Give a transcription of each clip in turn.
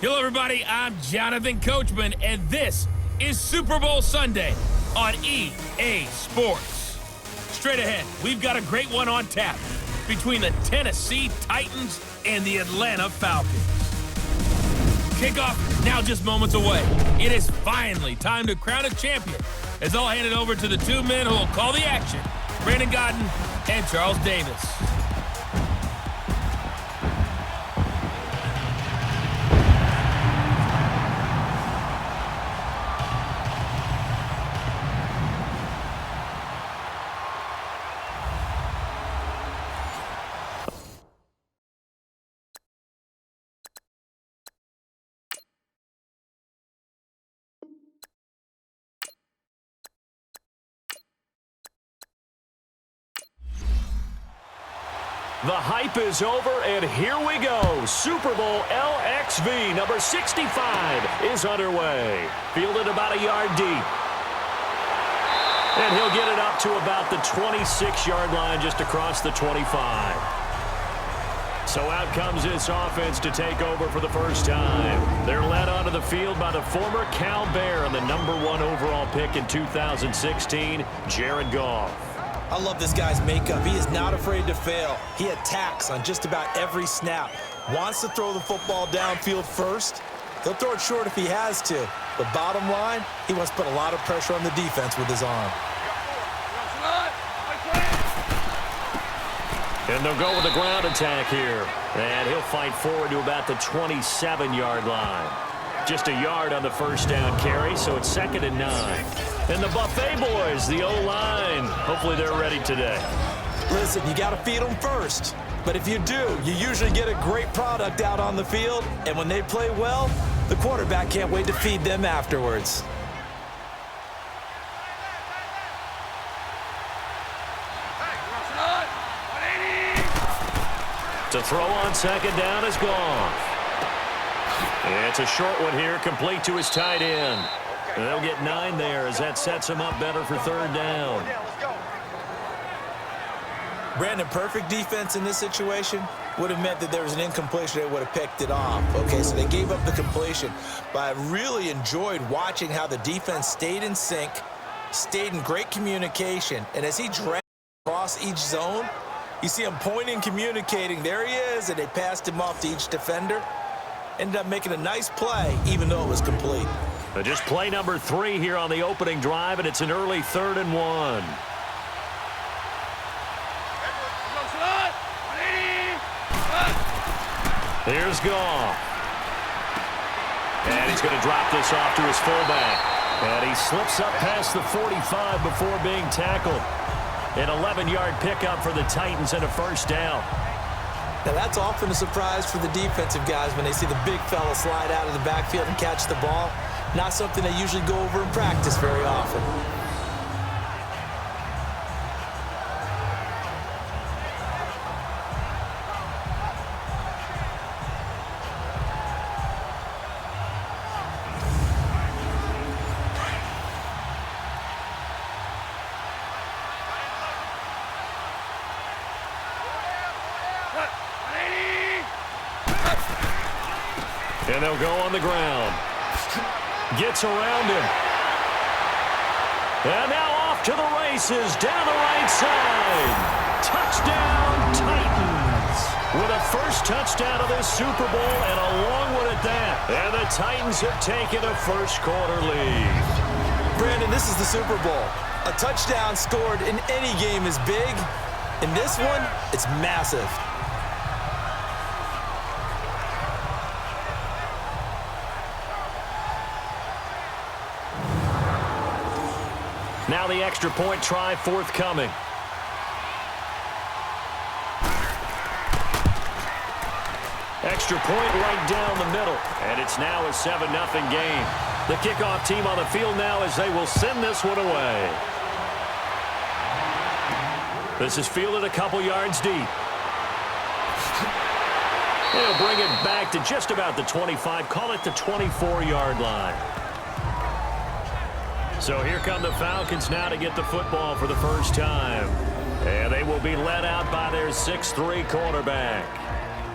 Hello, everybody. I'm Jonathan Coachman, and this is Super Bowl Sunday on EA Sports. Straight ahead, we've got a great one on tap between the Tennessee Titans and the Atlanta Falcons. Kickoff now just moments away. It is finally time to crown a champion, as I'll hand it over to the two men who will call the action, Brandon Godden and Charles Davis. The hype is over, and here we go. Super Bowl LXV number 65 is underway. Fielded about a yard deep. And he'll get it up to about the 26-yard line, just across the 25. So out comes this offense to take over for the first time. They're led onto the field by the former Cal Bear and the #1 overall pick in 2016, Jared Goff. I love this guy's makeup. He is not afraid to fail. He attacks on just about every snap. Wants to throw the football downfield first. He'll throw it short if he has to. But bottom line, he wants to put a lot of pressure on the defense with his arm. And they'll go with the ground attack here. And he'll fight forward to about the 27-yard line. Just a yard on the first down carry, so it's 2nd and 9. And the Buffet boys, the O-line, hopefully they're ready today. Listen, you got to feed them first. But if you do, you usually get a great product out on the field. And when they play well, the quarterback can't wait to feed them afterwards. To throw on 2nd down is gone. And it's a short one here, complete to his tight end. And they'll get 9 there as that sets him up better for 3rd down. Brandon, perfect defense in this situation would have meant that there was an incompletion. They would have picked it off. Okay, so they gave up the completion. But I really enjoyed watching how the defense stayed in sync, stayed in great communication. And as he dragged across each zone, you see him pointing, communicating. There he is, and they passed him off to each defender. Ended up making a nice play, even though it was complete. Just play number 3 here on the opening drive, and it's an early 3rd and 1. Here's Goff. And he's going to drop this off to his fullback. And he slips up past the 45 before being tackled. An 11-yard pickup for the Titans and a 1st down. Now, that's often a surprise for the defensive guys when they see the big fella slide out of the backfield and catch the ball. Not something they usually go over in practice very often. And they'll go on the ground. Gets around him. And now off to the races down the right side. Touchdown, Titans. With a first touchdown of this Super Bowl and a long one at that. And the Titans have taken a first-quarter lead. Brandon, this is the Super Bowl. A touchdown scored in any game is big. In this one, it's massive. Now the extra point try forthcoming. Extra point right down the middle. And it's now a 7-0 game. The kickoff team on the field now as they will send this one away. This is fielded a couple yards deep. They'll bring it back to just about the 25. Call it the 24-yard line. So here come the Falcons now to get the football for the first time. And they will be led out by their 6'3" quarterback.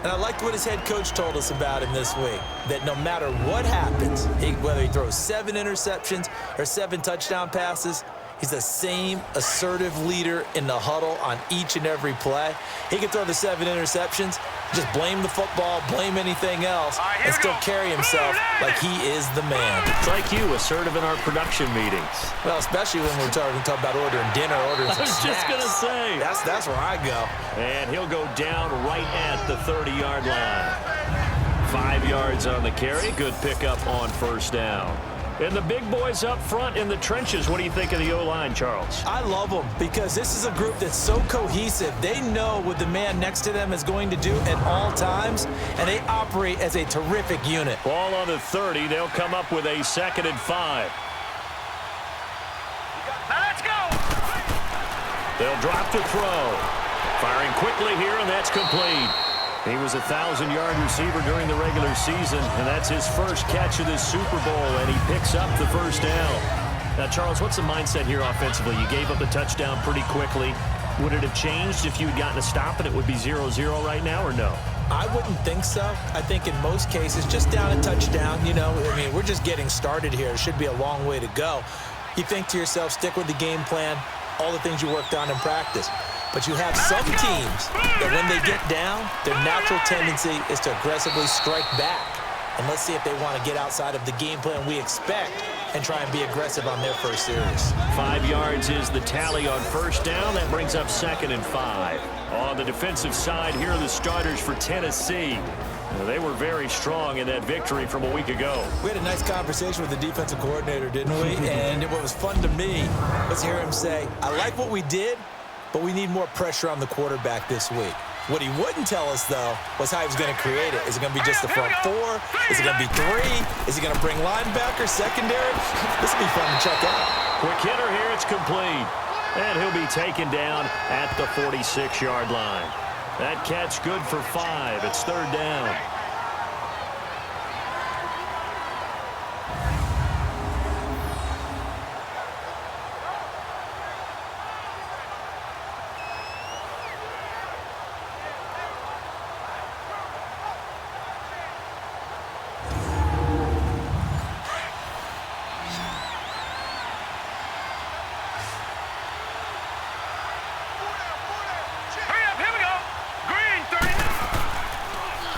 And I liked what his head coach told us about him this week, that no matter what happens, whether he throws 7 interceptions or 7 touchdown passes, he's the same assertive leader in the huddle on each and every play. He can throw the 7 interceptions, just blame the football, blame anything else, and still carry himself like he is the man. It's like you, assertive in our production meetings. Well, especially when we're talking about ordering dinner, ordering some snacks. I was just going to say. That's where I go. And he'll go down right at the 30-yard line. 5 yards on the carry. Good pickup on first down. And the big boys up front in the trenches, what do you think of the O-line, Charles? I love them because this is a group that's so cohesive. They know what the man next to them is going to do at all times, and they operate as a terrific unit. Ball on the 30. They'll come up with a 2nd and 5. Now let's go! They'll drop to throw. Firing quickly here, and that's complete. He was a 1,000-yard receiver during the regular season, and that's his first catch of this Super Bowl, and he picks up the first down. Now, Charles, what's the mindset here offensively? You gave up the touchdown pretty quickly. Would it have changed if you had gotten a stop and it would be 0-0 right now, or no? I wouldn't think so. I think in most cases, just down a touchdown, we're just getting started here. It should be a long way to go. You think to yourself, stick with the game plan, all the things you worked on in practice. But you have some teams that when they get down, their natural tendency is to aggressively strike back. And let's see if they want to get outside of the game plan we expect and try and be aggressive on their first series. 5 yards is the tally on first down. That brings up 2nd and 5. On the defensive side, here are the starters for Tennessee. They were very strong in that victory from a week ago. We had a nice conversation with the defensive coordinator, didn't we? And what was fun to me was hear him say, I like what we did, but we need more pressure on the quarterback this week. What he wouldn't tell us, though, was how he was going to create it. Is it going to be just the front 4? Is it going to be 3? Is he going to bring linebackers, secondary? This will be fun to check out. Quick hitter here, it's complete. And he'll be taken down at the 46-yard line. That catch good for 5. It's 3rd down.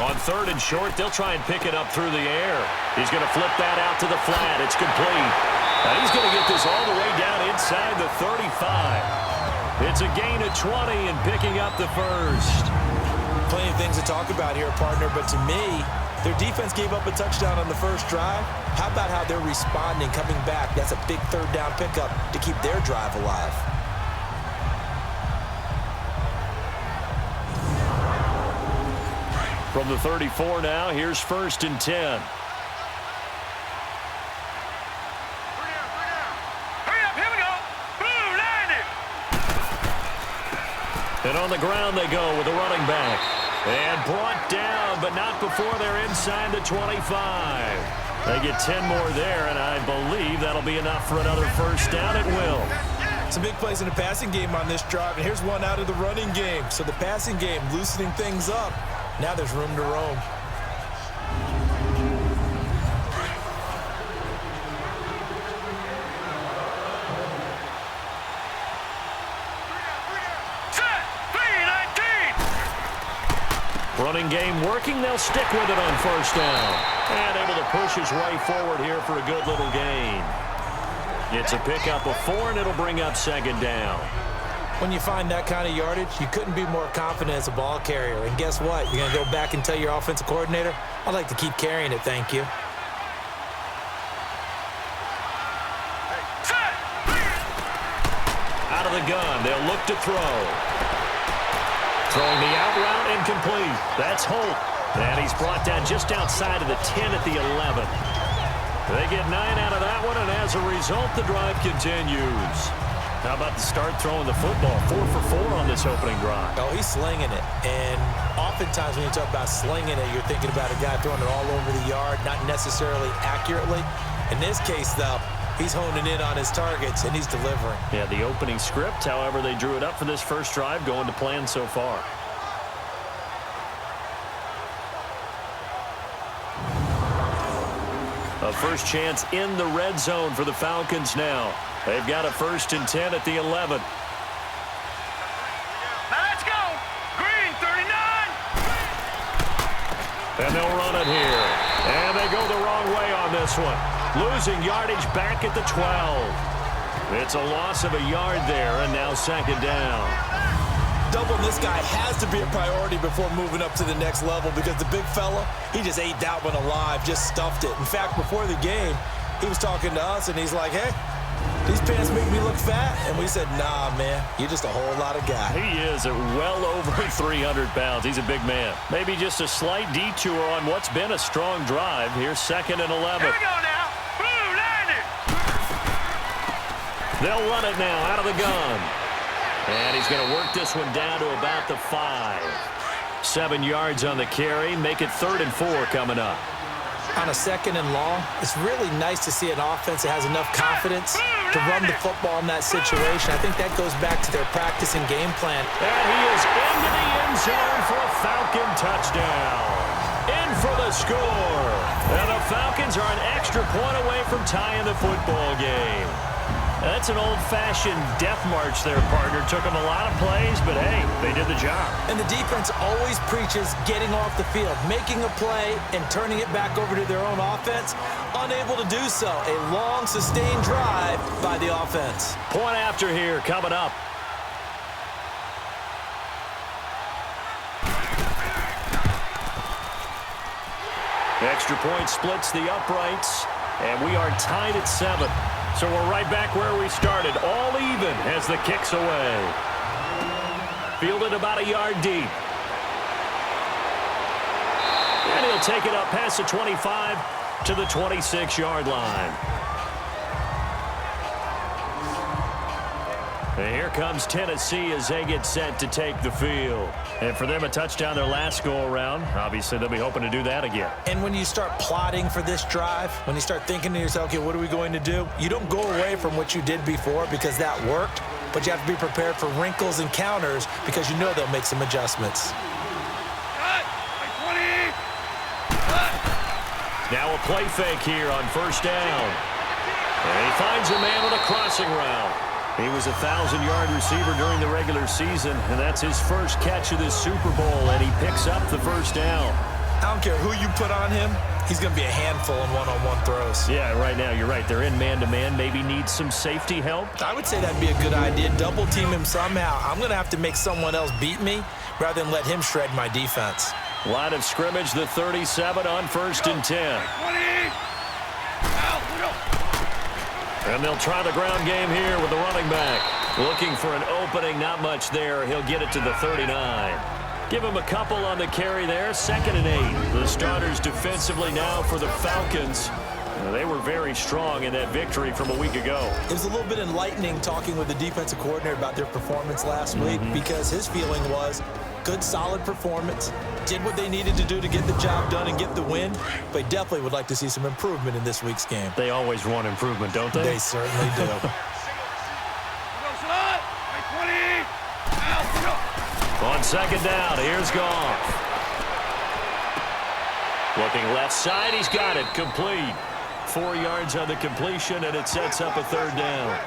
On 3rd and short, they'll try and pick it up through the air. He's going to flip that out to the flat. It's complete. Now he's going to get this all the way down inside the 35. It's a gain of 20 and picking up the first. Plenty of things to talk about here, partner, but to me, their defense gave up a touchdown on the first drive. How about how they're responding, coming back? That's a big 3rd down pickup to keep their drive alive. From the 34 now, here's 1st and 10. Hurry up, here we go. Boom, landed. And on the ground they go with the running back. And brought down, but not before they're inside the 25. They get 10 more there, and I believe that'll be enough for another first down. It will. Some big plays in the passing game on this drive, and here's one out of the running game. So the passing game loosening things up. Now there's room to roam. Running game working. They'll stick with it on first down. And able to push his way forward here for a good little gain. It's a pickup of 4, and it'll bring up 2nd down. When you find that kind of yardage, you couldn't be more confident as a ball carrier. And guess what? You're going to go back and tell your offensive coordinator, I'd like to keep carrying it, thank you. Out of the gun, they'll look to throw. Throwing the out route, incomplete. That's Holt. And he's brought down just outside of the 10 at the 11. They get 9 out of that one, and as a result, the drive continues. How about the start throwing the football? 4 for 4 on this opening drive. Oh, he's slinging it. And oftentimes when you talk about slinging it, you're thinking about a guy throwing it all over the yard, not necessarily accurately. In this case, though, he's honing in on his targets, and he's delivering. Yeah, the opening script, however, they drew it up for this first drive, going to plan so far. A first chance in the red zone for the Falcons now. They've got a 1st and 10 at the 11. Now let's go. Green, 39. And they'll run it here. And they go the wrong way on this one. Losing yardage back at the 12. It's a loss of a yard there, and now 2nd down. Doubling this guy has to be a priority before moving up to the next level because the big fella, he just ate that one alive, just stuffed it. In fact, before the game, he was talking to us, and he's like, hey, these pants make me look fat. And we said, nah, man, you're just a whole lot of guy. He is at well over 300 pounds. He's a big man. Maybe just a slight detour on what's been a strong drive. Here's 2nd and 11. Here we go now. Blue, landed. They'll run it now out of the gun. And he's going to work this one down to about the 5. 7 yards on the carry. Make it 3rd and 4 coming up. On a 2nd and long, it's really nice to see an offense that has enough confidence to run the football in that situation. I think that goes back to their practice and game plan. And he is into the end zone for a Falcon touchdown. In for the score. And the Falcons are an extra point away from tying the football game. That's an old-fashioned death march there, partner. Took them a lot of plays, but, hey, they did the job. And the defense always preaches getting off the field, making a play, and turning it back over to their own offense. Unable to do so. A long, sustained drive by the offense. Point after here coming up. Extra point splits the uprights, and we are tied at 7. So we're right back where we started, all even as the kick's away. Fielded about a yard deep. And he'll take it up past the 25 to the 26-yard line. And here comes Tennessee as they get set to take the field. And for them, a touchdown their last go-around. Obviously, they'll be hoping to do that again. And when you start plotting for this drive, when you start thinking to yourself, okay, what are we going to do? You don't go away from what you did before because that worked, but you have to be prepared for wrinkles and counters because you know they'll make some adjustments. Cut. 20. Cut. Now a play fake here on 1st down. And he finds a man with a crossing route. He was a 1,000-yard receiver during the regular season, and that's his first catch of this Super Bowl, and he picks up the 1st down. I don't care who you put on him, he's going to be a handful in one-on-one throws. Yeah, right now, you're right. They're in man-to-man. Maybe needs some safety help. I would say that'd be a good idea. Double team him somehow. I'm going to have to make someone else beat me rather than let him shred my defense. Line of scrimmage, the 37 on 1st and 10. 20. Out. We go. And they'll try the ground game here with the running back. Looking for an opening, not much there. He'll get it to the 39. Give him a couple on the carry there. 2nd and 8. The starters defensively now for the Falcons. They were very strong in that victory from a week ago. It was a little bit enlightening talking with the defensive coordinator about their performance last week because his feeling was good, solid performance, did what they needed to do to get the job done and get the win, but definitely would like to see some improvement in this week's game. They always want improvement, don't they? They certainly do. We go, slot. 20. Out. We go. On 2nd down, here's Goff. Looking left side, he's got it, complete. 4 yards on the completion, and it sets up a 3rd down.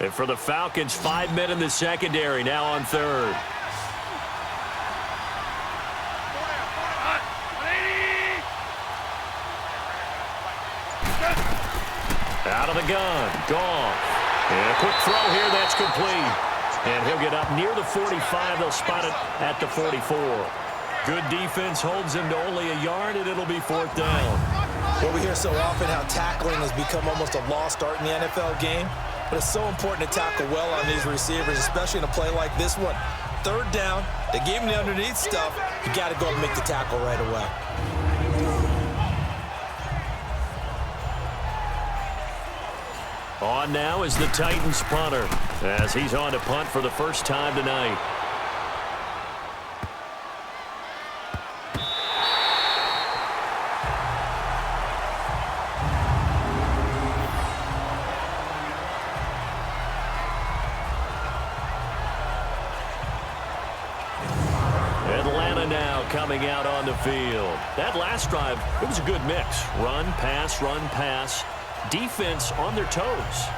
And for the Falcons, 5 men in the secondary, now on 3rd. Out of the gun, Goff. And a quick throw here, that's complete. And he'll get up near the 45. They'll spot it at the 44. Good defense holds him to only a yard, and it'll be 4th down. Well, we hear so often how tackling has become almost a lost art in the NFL game. But it's so important to tackle well on these receivers, especially in a play like this one. 3rd down, they gave him the underneath stuff. You got to go and make the tackle right away. On now is the Titans punter, as he's on to punt for the first time tonight. Arizona now coming out on the field. That last drive, it was a good mix. Run, pass, defense on their toes.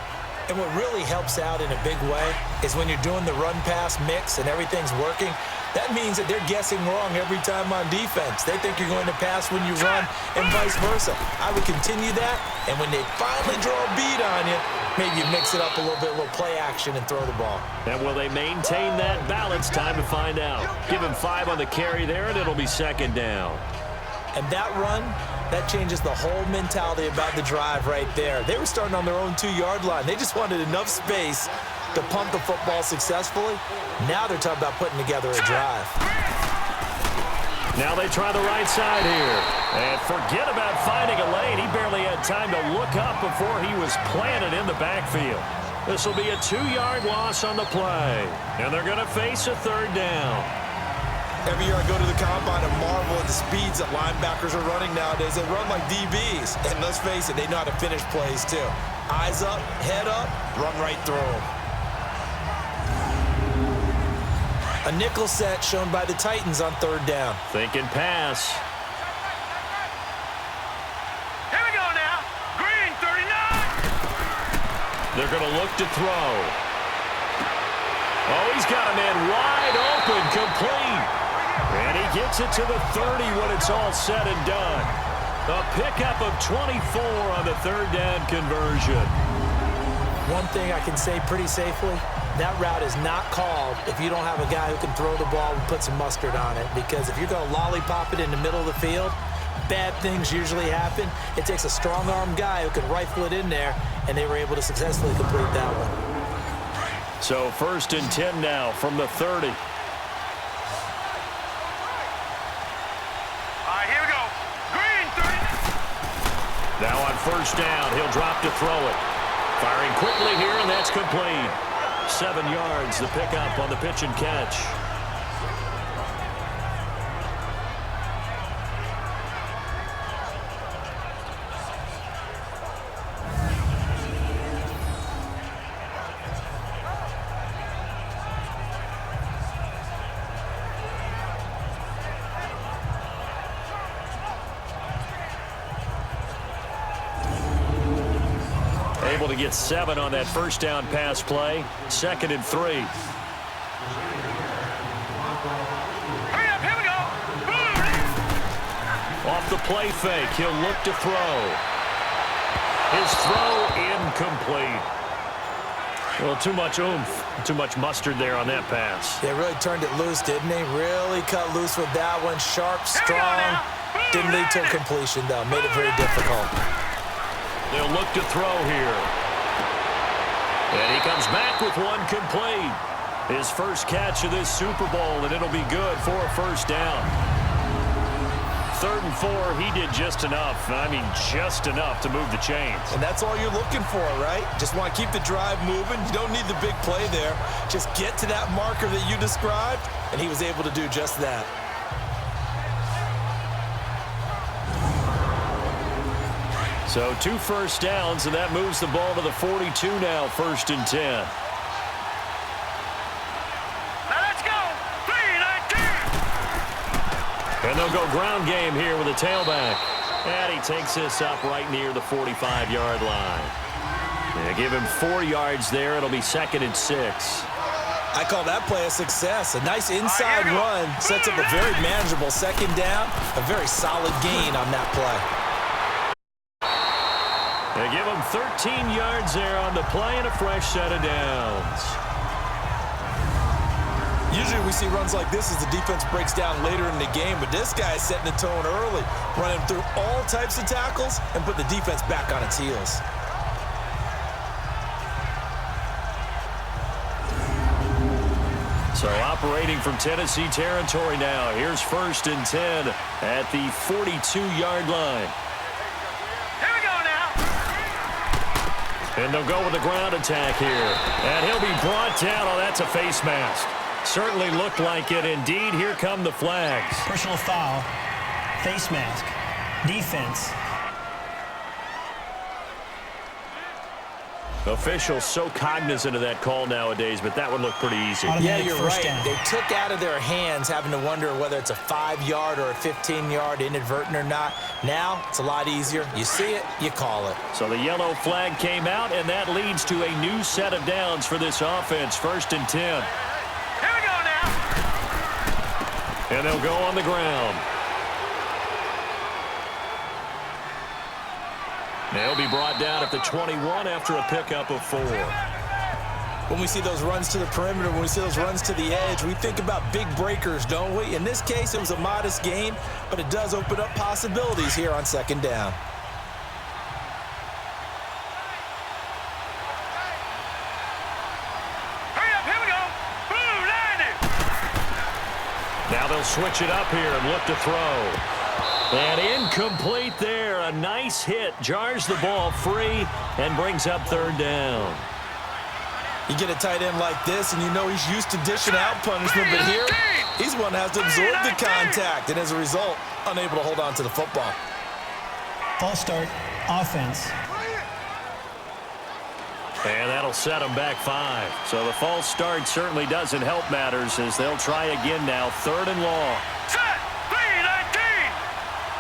And what really helps out in a big way is when you're doing the run-pass mix and everything's working, that means that they're guessing wrong every time on defense. They think you're going to pass when you run and vice versa. I would continue that, and when they finally draw a beat on you, maybe you mix it up a little bit, a little play action, and throw the ball. And will they maintain that balance? Time to find out. Give him 5 on the carry there, and it'll be second down. And that run, that changes the whole mentality about the drive right there. They were starting on their own 2-yard line. They just wanted enough space to punt the football successfully. Now they're talking about putting together a drive. Now they try the right side here. And forget about finding a lane. He barely had time to look up before he was planted in the backfield. This will be a 2-yard loss on the play. And they're going to face a third down. Every year I go to the combine and marvel at the speeds that linebackers are running nowadays. They run like DBs. And let's face it, they know how to finish plays too. Eyes up, head up, run right through them. A nickel set shown by the Titans on third down. Thinking pass. Here we go now. Green, 39. They're going to look to throw. Oh, he's got a man wide open, complete. And he gets it to the 30 when it's all said and done. A pickup of 24 on the third down conversion. One thing I can say pretty safely, that route is not called if you don't have a guy who can throw the ball and put some mustard on it. Because if you're going to lollipop it in the middle of the field, bad things usually happen. It takes a strong-armed guy who can rifle it in there, and they were able to successfully complete that one. So 1st and 10 now from the 30. All right, here we go. Green, 30. Now on 1st down, he'll drop to throw it. Firing quickly here, and that's complete. 7 yards, the pickup on the pitch and catch. Able to get 7 on that 1st down pass play. 2nd and 3. Hurry up, here we go. Boom. Off the play fake, he'll look to throw. His throw incomplete. Well, too much oomph, too much mustard there on that pass. They really turned it loose, didn't they? Really cut loose with that one. Sharp, strong. Didn't lead to a completion, though. Made it very difficult. They'll look to throw here. And he comes back with one complete. His first catch of this Super Bowl, and it'll be good for a 1st down. 3rd and 4, he did just enough. I mean, just enough to move the chains. And that's all you're looking for, right? Just want to keep the drive moving. You don't need the big play there. Just get to that marker that you described, and he was able to do just that. So 2 1st downs, and that moves the ball to the 42 now, 1st and 10. Now let's go. 3-19. And they'll go ground game here with a tailback. And he takes this up right near the 45-yard line. They give him 4 yards there. It'll be 2nd and 6. I call that play a success. A nice inside run sets up a very manageable 2nd down. A very solid gain on that play. They give him 13 yards there on the play and a fresh set of downs. Usually we see runs like this as the defense breaks down later in the game, but this guy is setting the tone early, running through all types of tackles and put the defense back on its heels. So operating from Tennessee territory now. Here's 1st and 10 at the 42-yard line. And they'll go with the ground attack here. And he'll be brought down. Oh, that's a face mask. Certainly looked like it. Indeed, here come the flags. Personal foul, face mask, defense. Officials so cognizant of that call nowadays, but that one looked pretty easy. Yeah, you're right. Down. They took out of their hands having to wonder whether it's a 5-yard or a 15-yard inadvertent or not. Now it's a lot easier. You see it, you call it. So the yellow flag came out, and that leads to a new set of downs for this offense. 1st and 10. Here we go now. And they'll go on the ground. They'll be brought down at the 21 after a pickup of 4. When we see those runs to the perimeter, when we see those runs to the edge, we think about big breakers, don't we? In this case, it was a modest gain, but it does open up possibilities here on 2nd down. Hurry up, here we go. Blue, line it. Now they'll switch it up here and look to throw. And incomplete there. A nice hit. Jars the ball free and brings up 3rd down. You get a tight end like this, and you know he's used to dishing out punishment, but here, he's one that has to absorb the contact, and as a result, unable to hold on to the football. False start, offense. And that'll set them back 5. So the false start certainly doesn't help matters as they'll try again now. 3rd and long. Set. 3-19.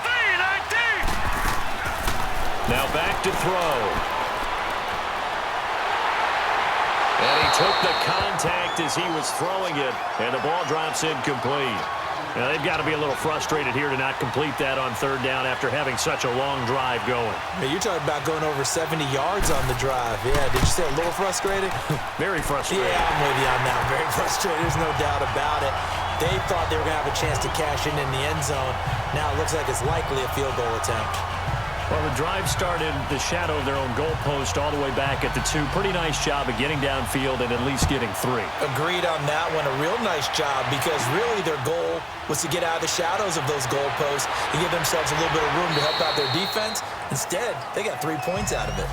3-19. Now back to throw. And he took the contact as he was throwing it, and the ball drops incomplete. Now, they've got to be a little frustrated here to not complete that on 3rd down after having such a long drive going. Hey, you're talking about going over 70 yards on the drive. Yeah, did you say a little frustrated? Very frustrated. Yeah, I'm with you on that. Very frustrated. There's no doubt about it. They thought they were going to have a chance to cash in the end zone. Now it looks like it's likely a field goal attempt. Well, the drive started the shadow of their own goalpost all the way back at the 2. Pretty nice job of getting downfield and at least getting 3. Agreed on that one. A real nice job because really their goal was to get out of the shadows of those goalposts and give themselves a little bit of room to help out their defense. Instead, they got 3 points out of it.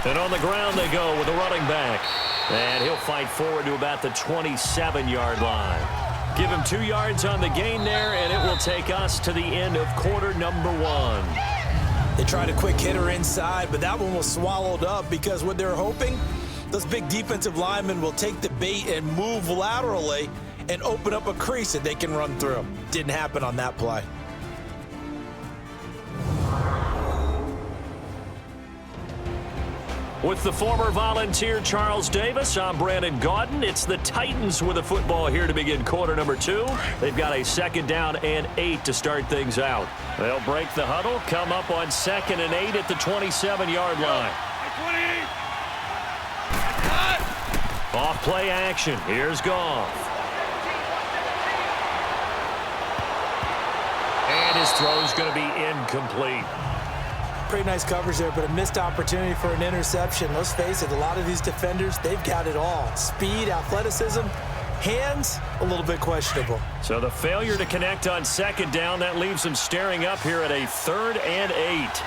And on the ground they go with a running back. And he'll fight forward to about the 27-yard line. Give him 2 yards on the gain there, and it will take us to the end of quarter number 1. They tried a quick hitter inside, but that one was swallowed up because what they're hoping, those big defensive linemen will take the bait and move laterally and open up a crease that they can run through. Didn't happen on that play. With the former Volunteer Charles Davis, I'm Brandon Gaudin. It's the Titans with the football here to begin quarter number 2. They've got a 2nd down and 8 to start things out. They'll break the huddle, come up on 2nd and 8 at the 27-yard line. Off play action. Here's Goff. And his throw's going to be incomplete. Pretty nice coverage there, but a missed opportunity for an interception. Let's face it, a lot of these defenders, they've got it all. Speed, athleticism, hands, a little bit questionable. So the failure to connect on 2nd down, that leaves them staring up here at a 3rd and 8.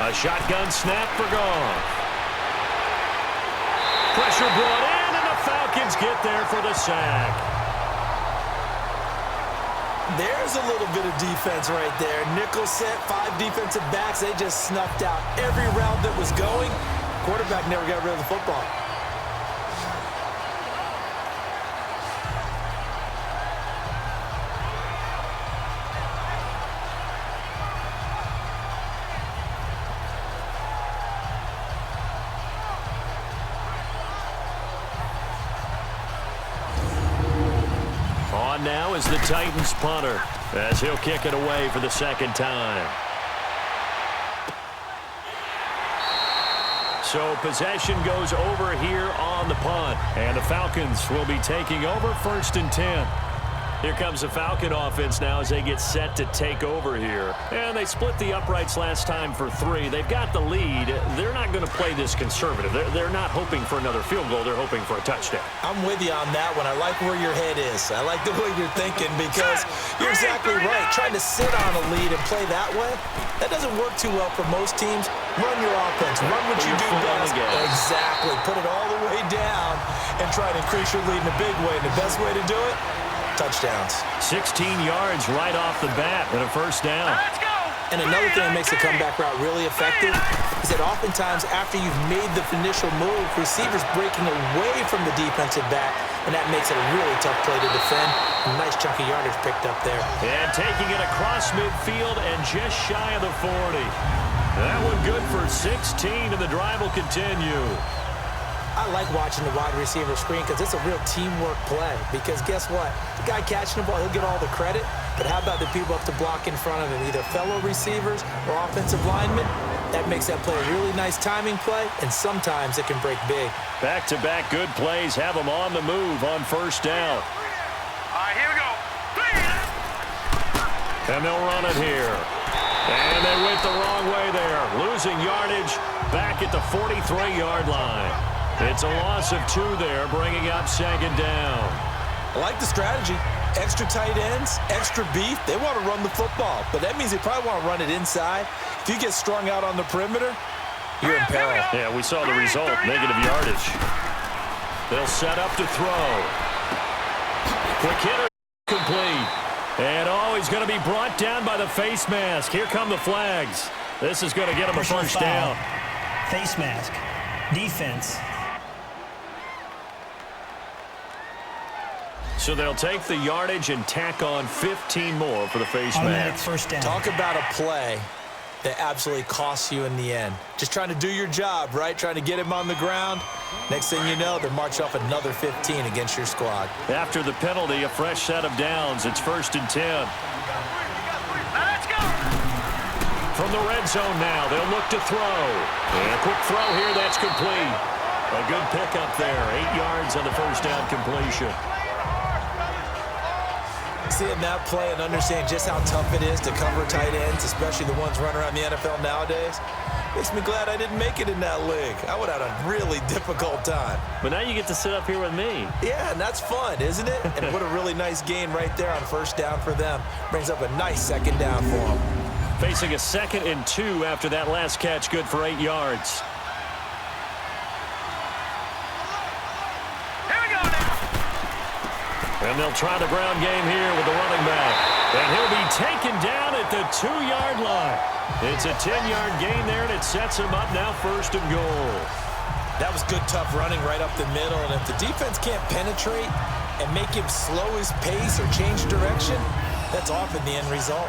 A shotgun snap for Goff. Pressure brought in, and the Falcons get there for the sack. There's a little bit of defense right there. Nickel set, 5 defensive backs. They just snuffed out every route that was going. Quarterback never got rid of the football. On now is the Titans punter as he'll kick it away for the 2nd time. So possession goes over here on the punt, and the Falcons will be taking over 1st and 10. Here comes the Falcon offense now as they get set to take over here. And they split the uprights last time for 3. They've got the lead. They're not going to play this conservative. They're not hoping for another field goal. They're hoping for a touchdown. I'm with you on that one. I like where your head is. I like the way you're thinking because you're exactly right. Trying to sit on a lead and play that way, that doesn't work too well for most teams. Run your offense. Run what you do best. Exactly. Put it all the way down and try to increase your lead in a big way. And the best way to do it, touchdowns. 16 yards right off the bat and a first down. Let's go. And another thing that makes the comeback route really effective is that oftentimes after you've made the initial move, receivers breaking away from the defensive back, and that makes it a really tough play to defend. A nice chunk of yardage picked up there. And taking it across midfield and just shy of the 40. That one good for 16, and the drive will continue. I like watching the wide receiver screen because it's a real teamwork play. Because guess what? The guy catching the ball, he'll get all the credit. But how about the people up to block in front of him, either fellow receivers or offensive linemen? That makes that play a really nice timing play, and sometimes it can break big. Back-to-back good plays have them on the move on first down. All right, here we go. And they'll run it here. And they went the wrong way there, losing yardage back at the 43-yard line. It's a loss of 2 there, bringing up second down. I like the strategy. Extra tight ends, extra beef. They want to run the football, but that means they probably want to run it inside. If you get strung out on the perimeter, you're in peril. Yeah, we saw the result, negative yardage. They'll set up to throw. Quick hitter, complete. And, he's going to be brought down by the face mask. Here come the flags. This is going to get him a first down. Face mask. Defense. So they'll take the yardage and tack on 15 more for the face Automatic mask. first down. Talk about a play that absolutely costs you in the end. Just trying to do your job, right? Trying to get him on the ground. Next thing you know, they're marching off another 15 against your squad. After the penalty, a fresh set of downs. It's 1st and 10. Let's go. From the red zone now, they'll look to throw. And a quick throw here, that's complete. A good pickup there, 8 yards on the first down completion. Seeing that play and understanding just how tough it is to cover tight ends, especially the ones running around the NFL nowadays, makes me glad I didn't make it in that league. I would have had a really difficult time. But now you get to sit up here with me. Yeah, and that's fun, isn't it? And what a really nice gain right there on first down for them. Brings up a nice second down for them. Facing a 2nd and 2 after that last catch, good for 8 yards. And they'll try the ground game here with the running back. And he'll be taken down at the 2-yard line. It's a 10-yard gain there, and it sets him up now 1st and goal. That was good, tough running right up the middle. And if the defense can't penetrate and make him slow his pace or change direction, that's often the end result.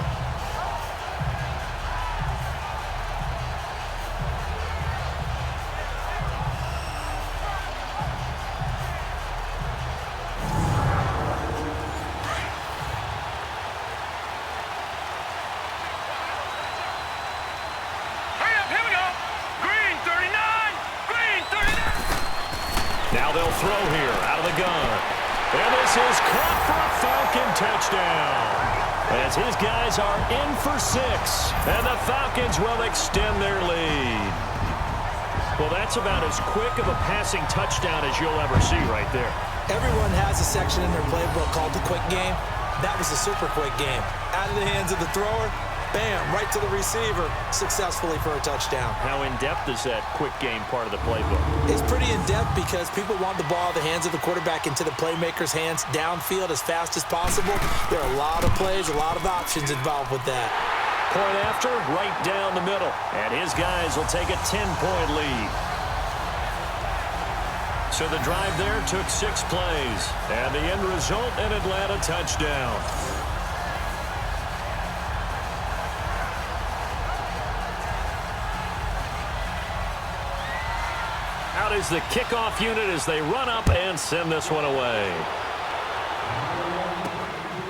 Now they'll throw here out of the gun. And this is caught for a Falcon touchdown. As his guys are in for 6. And the Falcons will extend their lead. Well, that's about as quick of a passing touchdown as you'll ever see right there. Everyone has a section in their playbook called the quick game. That was a super quick game. Out of the hands of the thrower, bam, right to the receiver, successfully for a touchdown. How in-depth is that quick game part of the playbook? It's pretty in-depth because people want the ball out of the hands of the quarterback into the playmaker's hands downfield as fast as possible. There are a lot of plays, a lot of options involved with that. Point after, right down the middle. And his guys will take a 10-point lead. So the drive there took 6 plays. And the end result, an Atlanta touchdown. Out is the kickoff unit as they run up and send this one away.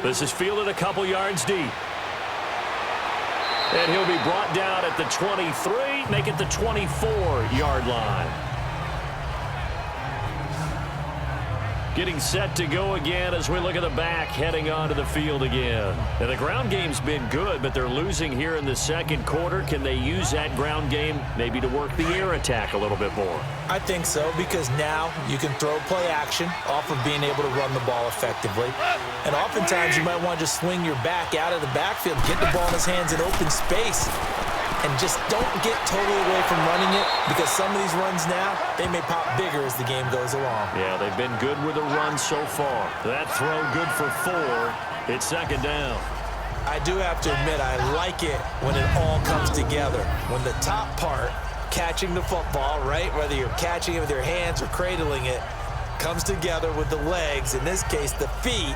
This is fielded a couple yards deep. And he'll be brought down at the 23, make it the 24-yard line. Getting set to go again as we look at the back heading onto the field again. And the ground game's been good, but they're losing here in the second quarter. Can they use that ground game maybe to work the air attack a little bit more? I think so, because now you can throw play action off of being able to run the ball effectively. And oftentimes you might want to just swing your back out of the backfield, get the ball in his hands in open space, and just don't get totally away from running it, because some of these runs now, they may pop bigger as the game goes along. Yeah, they've been good with the run so far. That throw good for 4. It's second down. I do have to admit, I like it when it all comes together. When the top part, catching the football, right, whether you're catching it with your hands or cradling it, comes together with the legs, in this case the feet,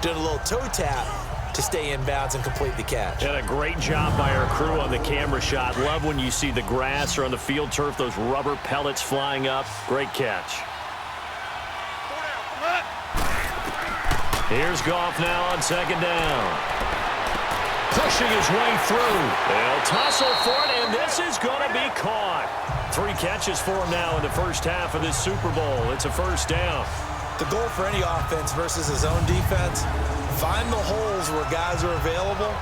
doing a little toe tap to stay in bounds and complete the catch. And a great job by our crew on the camera shot. Love when you see the grass or on the field turf, those rubber pellets flying up. Great catch. Here's Goff now on second down. Pushing his way through. They'll tussle for it, and this is going to be caught. 3 catches for him now in the first half of this Super Bowl. It's a first down. The goal for any offense versus his own defense, find the holes where guys are available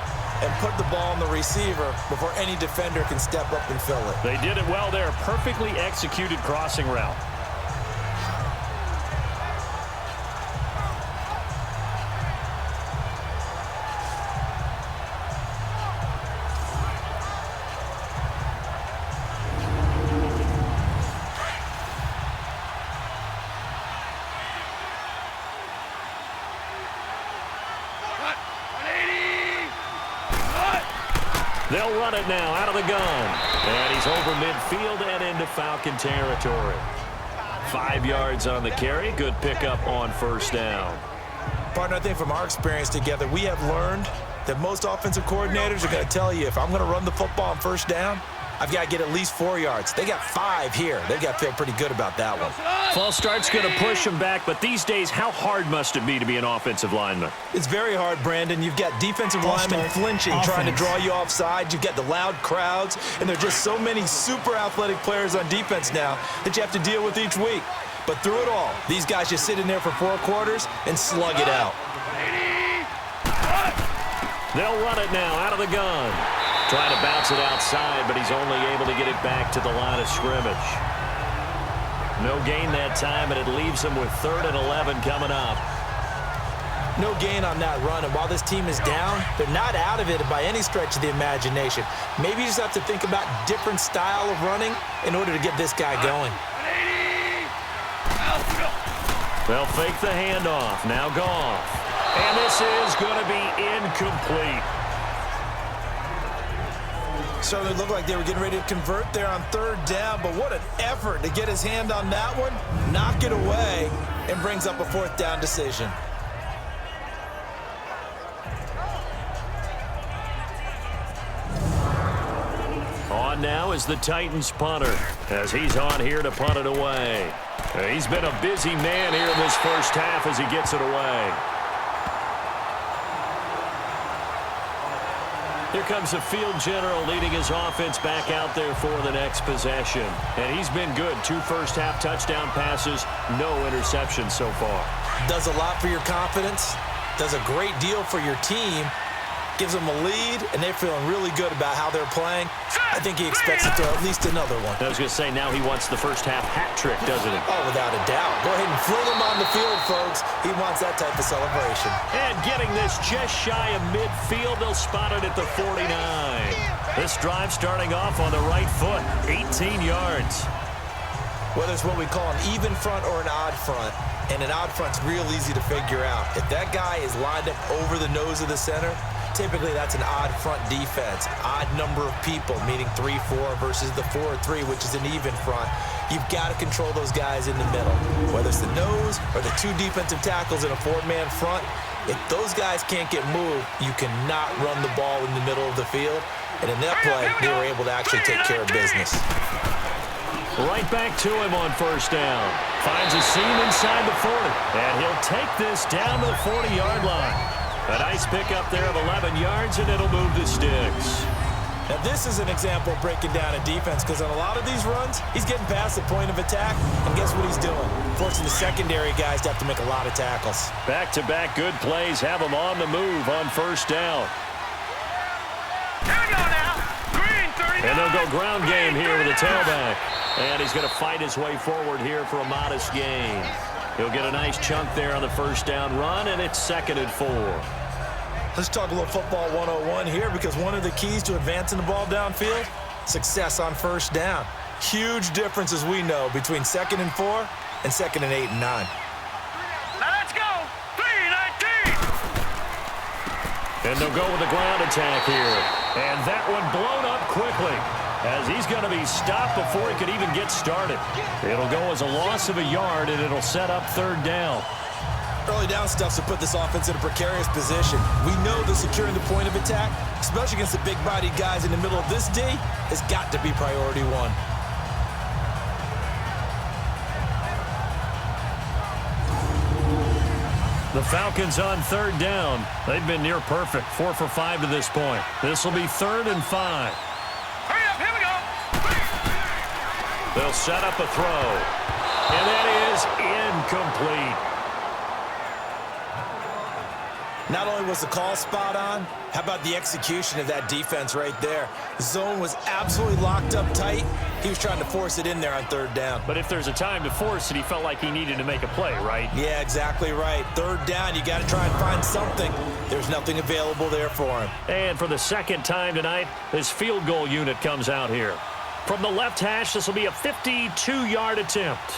and put the ball on the receiver before any defender can step up and fill it. They did it well there. Perfectly executed crossing route. They'll run it now out of the gun. And he's over midfield and into Falcon territory. 5 yards on the carry. Good pickup on first down. Partner, I think from our experience together, we have learned that most offensive coordinators are going to tell you, if I'm going to run the football on first down, I've got to get at least 4 yards. They got 5 here. They've got to feel pretty good about that one. False start's going to push him back, but these days, how hard must it be to be an offensive lineman? It's very hard, Brandon. You've got defensive linemen flinching, trying to draw you offside. You've got the loud crowds, and there are just so many super athletic players on defense now that you have to deal with each week. But through it all, these guys just sit in there for 4 quarters and slug it out. They'll run it now out of the gun. Trying to bounce it outside, but he's only able to get it back to the line of scrimmage. No gain that time, and it leaves him with 3rd and 11 coming up. No gain on that run, and while this team is down, they're not out of it by any stretch of the imagination. Maybe you just have to think about different style of running in order to get this guy going. They'll fake the handoff. Now Goff. And this is going to be incomplete. Certainly looked like they were getting ready to convert there on 3rd down, but what an effort to get his hand on that one, knock it away, and brings up a 4th down decision. On now is the Titans punter, as he's on here to punt it away. He's been a busy man here in this first half as he gets it away. Here comes the field general leading his offense back out there for the next possession. And he's been good. 2 first-half touchdown passes, no interceptions so far. Does a lot for your confidence, does a great deal for your team, gives them a lead, and they're feeling really good about how they're playing. I think he expects to throw at least another one. I was going to say, now he wants the first-half hat trick, doesn't he? Oh, without a doubt. Go ahead and fling him on the field, folks. He wants that type of celebration. And getting this just shy of midfield, they'll spot it at the 49. This drive starting off on the right foot, 18 yards. Whether it's what we call an even front or an odd front, and an odd front's real easy to figure out. If that guy is lined up over the nose of the center, typically that's an odd front defense. Odd number of people, meaning 3-4 versus the 4-3, which is an even front. You've got to control those guys in the middle. Whether it's the nose or the 2 defensive tackles in a 4-man front, if those guys can't get moved, you cannot run the ball in the middle of the field. And in that play, they were able to actually take care of business. Right back to him on first down. Finds a seam inside the 40. And he'll take this down to the 40-yard line. A nice pickup there of 11 yards, and it'll move the sticks. Now, this is an example of breaking down a defense because on a lot of these runs, he's getting past the point of attack, and guess what he's doing? Forcing the secondary guys to have to make a lot of tackles. Back-to-back good plays have him on the move on first down. Here we go now. Green 39. And they'll go ground game here with a 39. tailback. And he's going to fight his way forward here for a modest gain. He'll get a nice chunk there on the first down run, and it's 2nd and 4. Let's talk a little football 101 here because one of the keys to advancing the ball downfield, success on first down. Huge difference, as we know, between 2nd and 4 and 2nd and 8 and 9. Now let's go. 3-19. And they'll go with the ground attack here. And that one blown up quickly as he's going to be stopped before he could even get started. It'll go as a loss of a yard, and it'll set up 3rd down. Early down stuff to put this offense in a precarious position. We know that securing the point of attack, especially against the big-bodied guys in the middle of this D, has got to be priority one. The Falcons on 3rd down. They've been near perfect, 4 for 5 to this point. This will be 3rd and 5. Hurry up. Here we go. They'll set up a throw. And that is incomplete. Not only was the call spot on, how about the execution of that defense right there? The zone was absolutely locked up tight. He was trying to force it in there on 3rd down. But if there's a time to force it, he felt like he needed to make a play, right? Yeah, exactly right. 3rd down, you got to try and find something. There's nothing available there for him. And for the 2nd time tonight, this field goal unit comes out here. From the left hash, this will be a 52-yard attempt.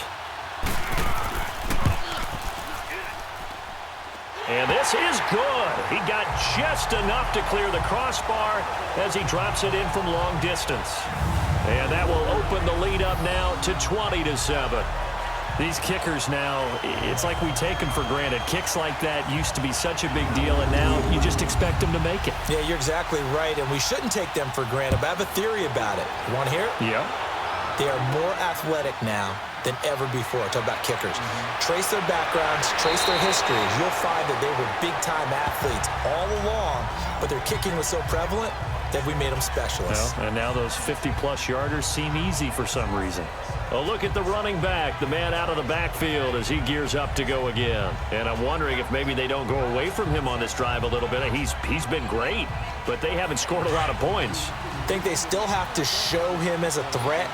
And this is good. He got just enough to clear the crossbar as he drops it in from long distance. And that will open the lead up now to 20-7. These kickers now, it's like we take them for granted. Kicks like that used to be such a big deal, and now you just expect them to make it. Yeah, you're exactly right, and we shouldn't take them for granted, but I have a theory about it. You want to hear it? Yeah. They are more athletic now than ever before. Talk about kickers. Trace their backgrounds, trace their histories. You'll find that they were big-time athletes all along, but their kicking was so prevalent that we made them specialists. Well, and now those 50-plus yarders seem easy for some reason. A look at the running back, the man out of the backfield as he gears up to go again. And I'm wondering if maybe they don't go away from him on this drive a little bit. He's been great, but they haven't scored a lot of points. I think they still have to show him as a threat.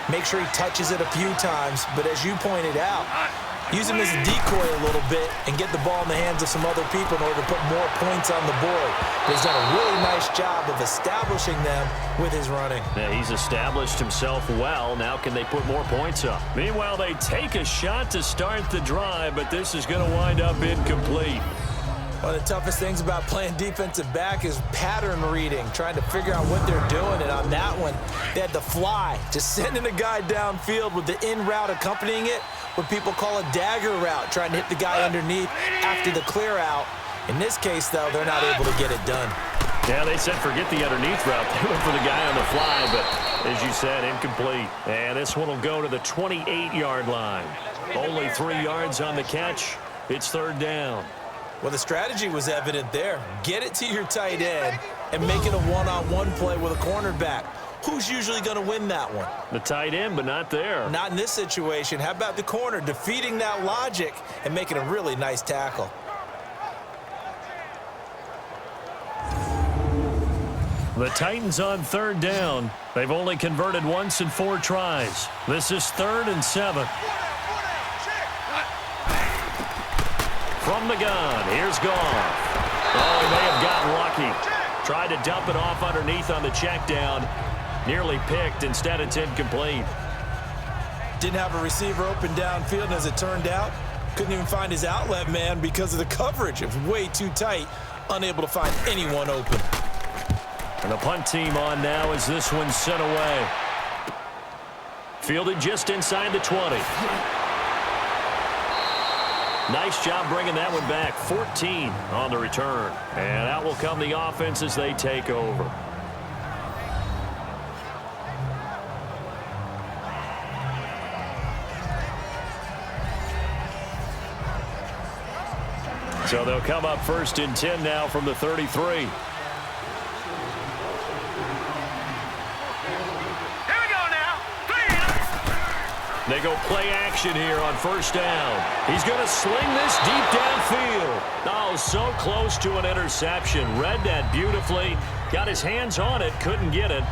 Make sure he touches it a few times, but as you pointed out, use him as a decoy a little bit and get the ball in the hands of some other people in order to put more points on the board. But he's done a really nice job of establishing them with his running. Yeah, he's established himself well. Now can they put more points up? Meanwhile, they take a shot to start the drive, but this is going to wind up incomplete. One of the toughest things about playing defensive back is pattern reading, trying to figure out what they're doing. And on that one, they had to fly, just sending a guy downfield with the in route accompanying it, what people call a dagger route, trying to hit the guy underneath after the clear out. In this case, though, they're not able to get it done. Yeah, they said forget the underneath route. They went for the guy on the fly, but as you said, incomplete. And this one will go to the 28-yard line. Only 3 yards on the catch. It's 3rd down. Well, the strategy was evident there. Get it to your tight end and make it a one-on-one play with a cornerback. Who's usually going to win that one? The tight end, but not there. Not in this situation. How about the corner defeating that logic and making a really nice tackle? The Titans on 3rd down. They've only converted once in 4 tries. This is 3rd and 7. From the gun, here's Goff. Oh, he may have gotten lucky. Tried to dump it off underneath on the check down. Nearly picked. Instead, it's incomplete. Didn't have a receiver open downfield, and as it turned out, couldn't even find his outlet man because of the coverage. It was way too tight, unable to find anyone open. And the punt team on now as this one's sent away. Fielded just inside the 20. Nice job bringing that one back. 14 on the return. And out will come the offense as they take over. So they'll come up 1st and 10 now from the 33. They go play action here on first down. He's going to sling this deep downfield. Oh, so close to an interception. Read that beautifully. Got his hands on it, couldn't get it.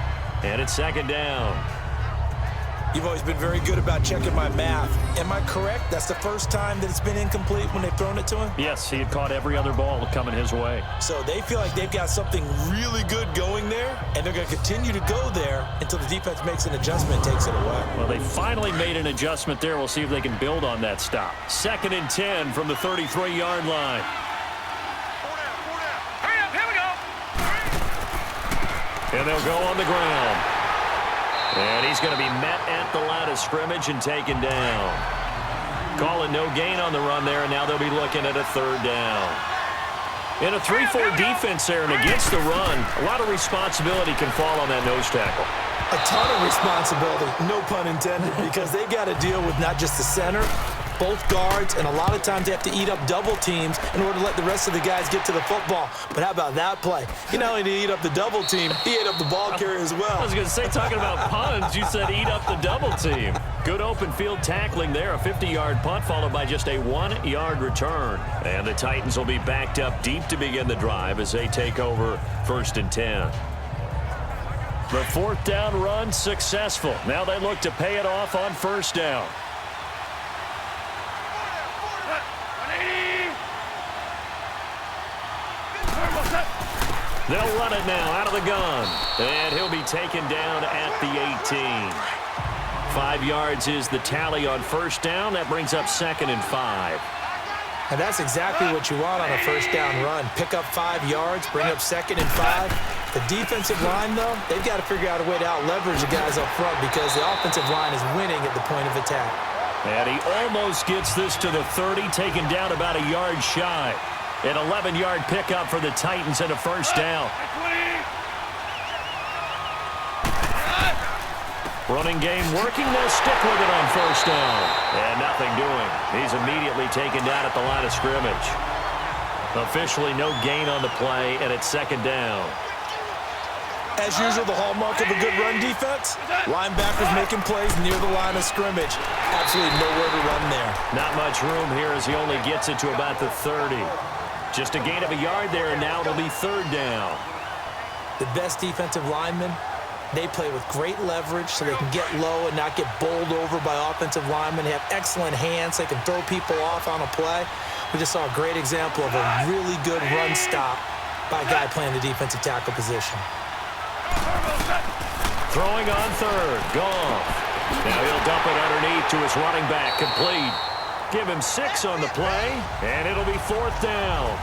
And it's second down. You've always been very good about checking my math. Am I correct? That's the first time that it's been incomplete when they've thrown it to him? Yes, he had caught every other ball coming his way. So they feel like they've got something really good going there, and they're going to continue to go there until the defense makes an adjustment and takes it away. Well, they finally made an adjustment there. We'll see if they can build on that stop. 2nd and 10 from the 33-yard line. Hurry up, here we go. And they'll go on the ground. And he's going to be met at the line of scrimmage and taken down. Calling no gain on the run there, and now they'll be looking at a 3rd down. In a 3-4 defense there and against the run, a lot of responsibility can fall on that nose tackle. A ton of responsibility, no pun intended, because they've got to deal with not just the center, both guards, and a lot of times they have to eat up double teams in order to let the rest of the guys get to the football. But how about that play? He not only did he eat up the double team, he ate up the ball carrier as well. I was going to say, talking about puns, you said eat up the double team. Good open field tackling there, a 50-yard punt followed by just a 1-yard return. And the Titans will be backed up deep to begin the drive as they take over 1st and 10. The 4th down run successful. Now they look to pay it off on 1st down. 180. They'll run it now out of the gun. And he'll be taken down at the 18. 5 yards is the tally on 1st down. That brings up 2nd and 5. And that's exactly what you want on a 1st down run. Pick up 5 yards, bring up 2nd and 5. The defensive line, though, they've got to figure out a way to out-leverage the guys up front because the offensive line is winning at the point of attack. And he almost gets this to the 30, taken down about a yard shy. An 11-yard pickup for the Titans and a 1st down. Running game working. They'll stick with it on 1st down. And nothing doing. He's immediately taken down at the line of scrimmage. Officially no gain on the play, and it's 2nd down. As usual, the hallmark of a good run defense, linebackers making plays near the line of scrimmage. Absolutely nowhere to run there. Not much room here as he only gets it to about the 30. Just a gain of a yard there, and now it'll be 3rd down. The best defensive linemen, they play with great leverage so they can get low and not get bowled over by offensive linemen. They have excellent hands. They can throw people off on a play. We just saw a great example of a really good run stop by a guy playing the defensive tackle position. Throwing on 3rd. Goff. Now he'll dump it underneath to his running back. Complete. Give him 6 on the play, and it'll be 4th down.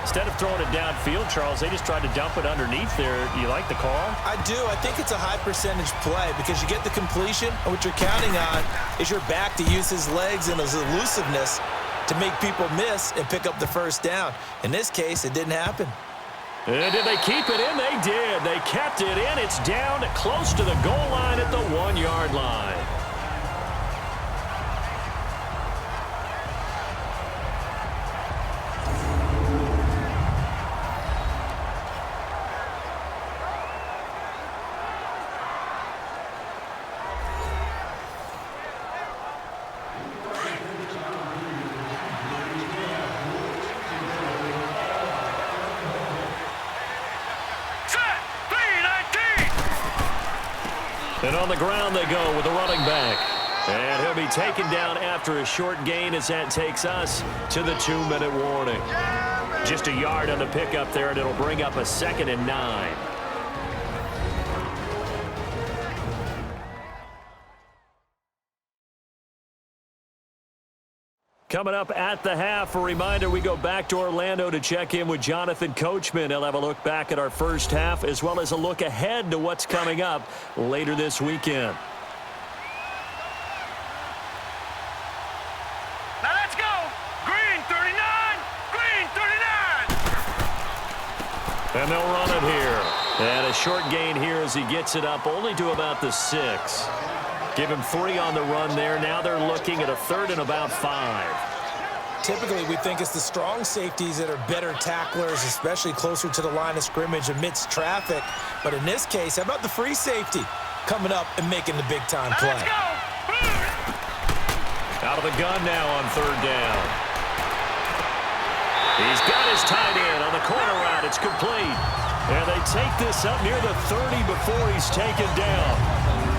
Instead of throwing it downfield, Charles, they just tried to dump it underneath there. You like the call? I do. I think it's a high-percentage play because you get the completion, and what you're counting on is your back to use his legs and his elusiveness to make people miss and pick up the 1st down. In this case, it didn't happen. And did they keep it in? They did. They kept it in. It's down close to the goal line at the 1-yard line. And on the ground they go with the running back. And he'll be taken down after a short gain as that takes us to the 2-minute warning. Just a yard on the pickup there, and it'll bring up a 2nd and 9. Coming up at the half, a reminder, we go back to Orlando to check in with Jonathan Coachman. He'll have a look back at our first half as well as a look ahead to what's coming up later this weekend. Now let's go. Green 39. Green 39. And they'll run it here. And a short gain here as he gets it up only to about the 6. Give him 3 on the run there. Now they're looking at a 3rd and about 5. Typically, we think it's the strong safeties that are better tacklers, especially closer to the line of scrimmage amidst traffic. But in this case, how about the free safety coming up and making the big-time play? Let's go. Out of the gun now on third down. He's got his tight end on the corner route. It's complete. And they take this up near the 30 before he's taken down.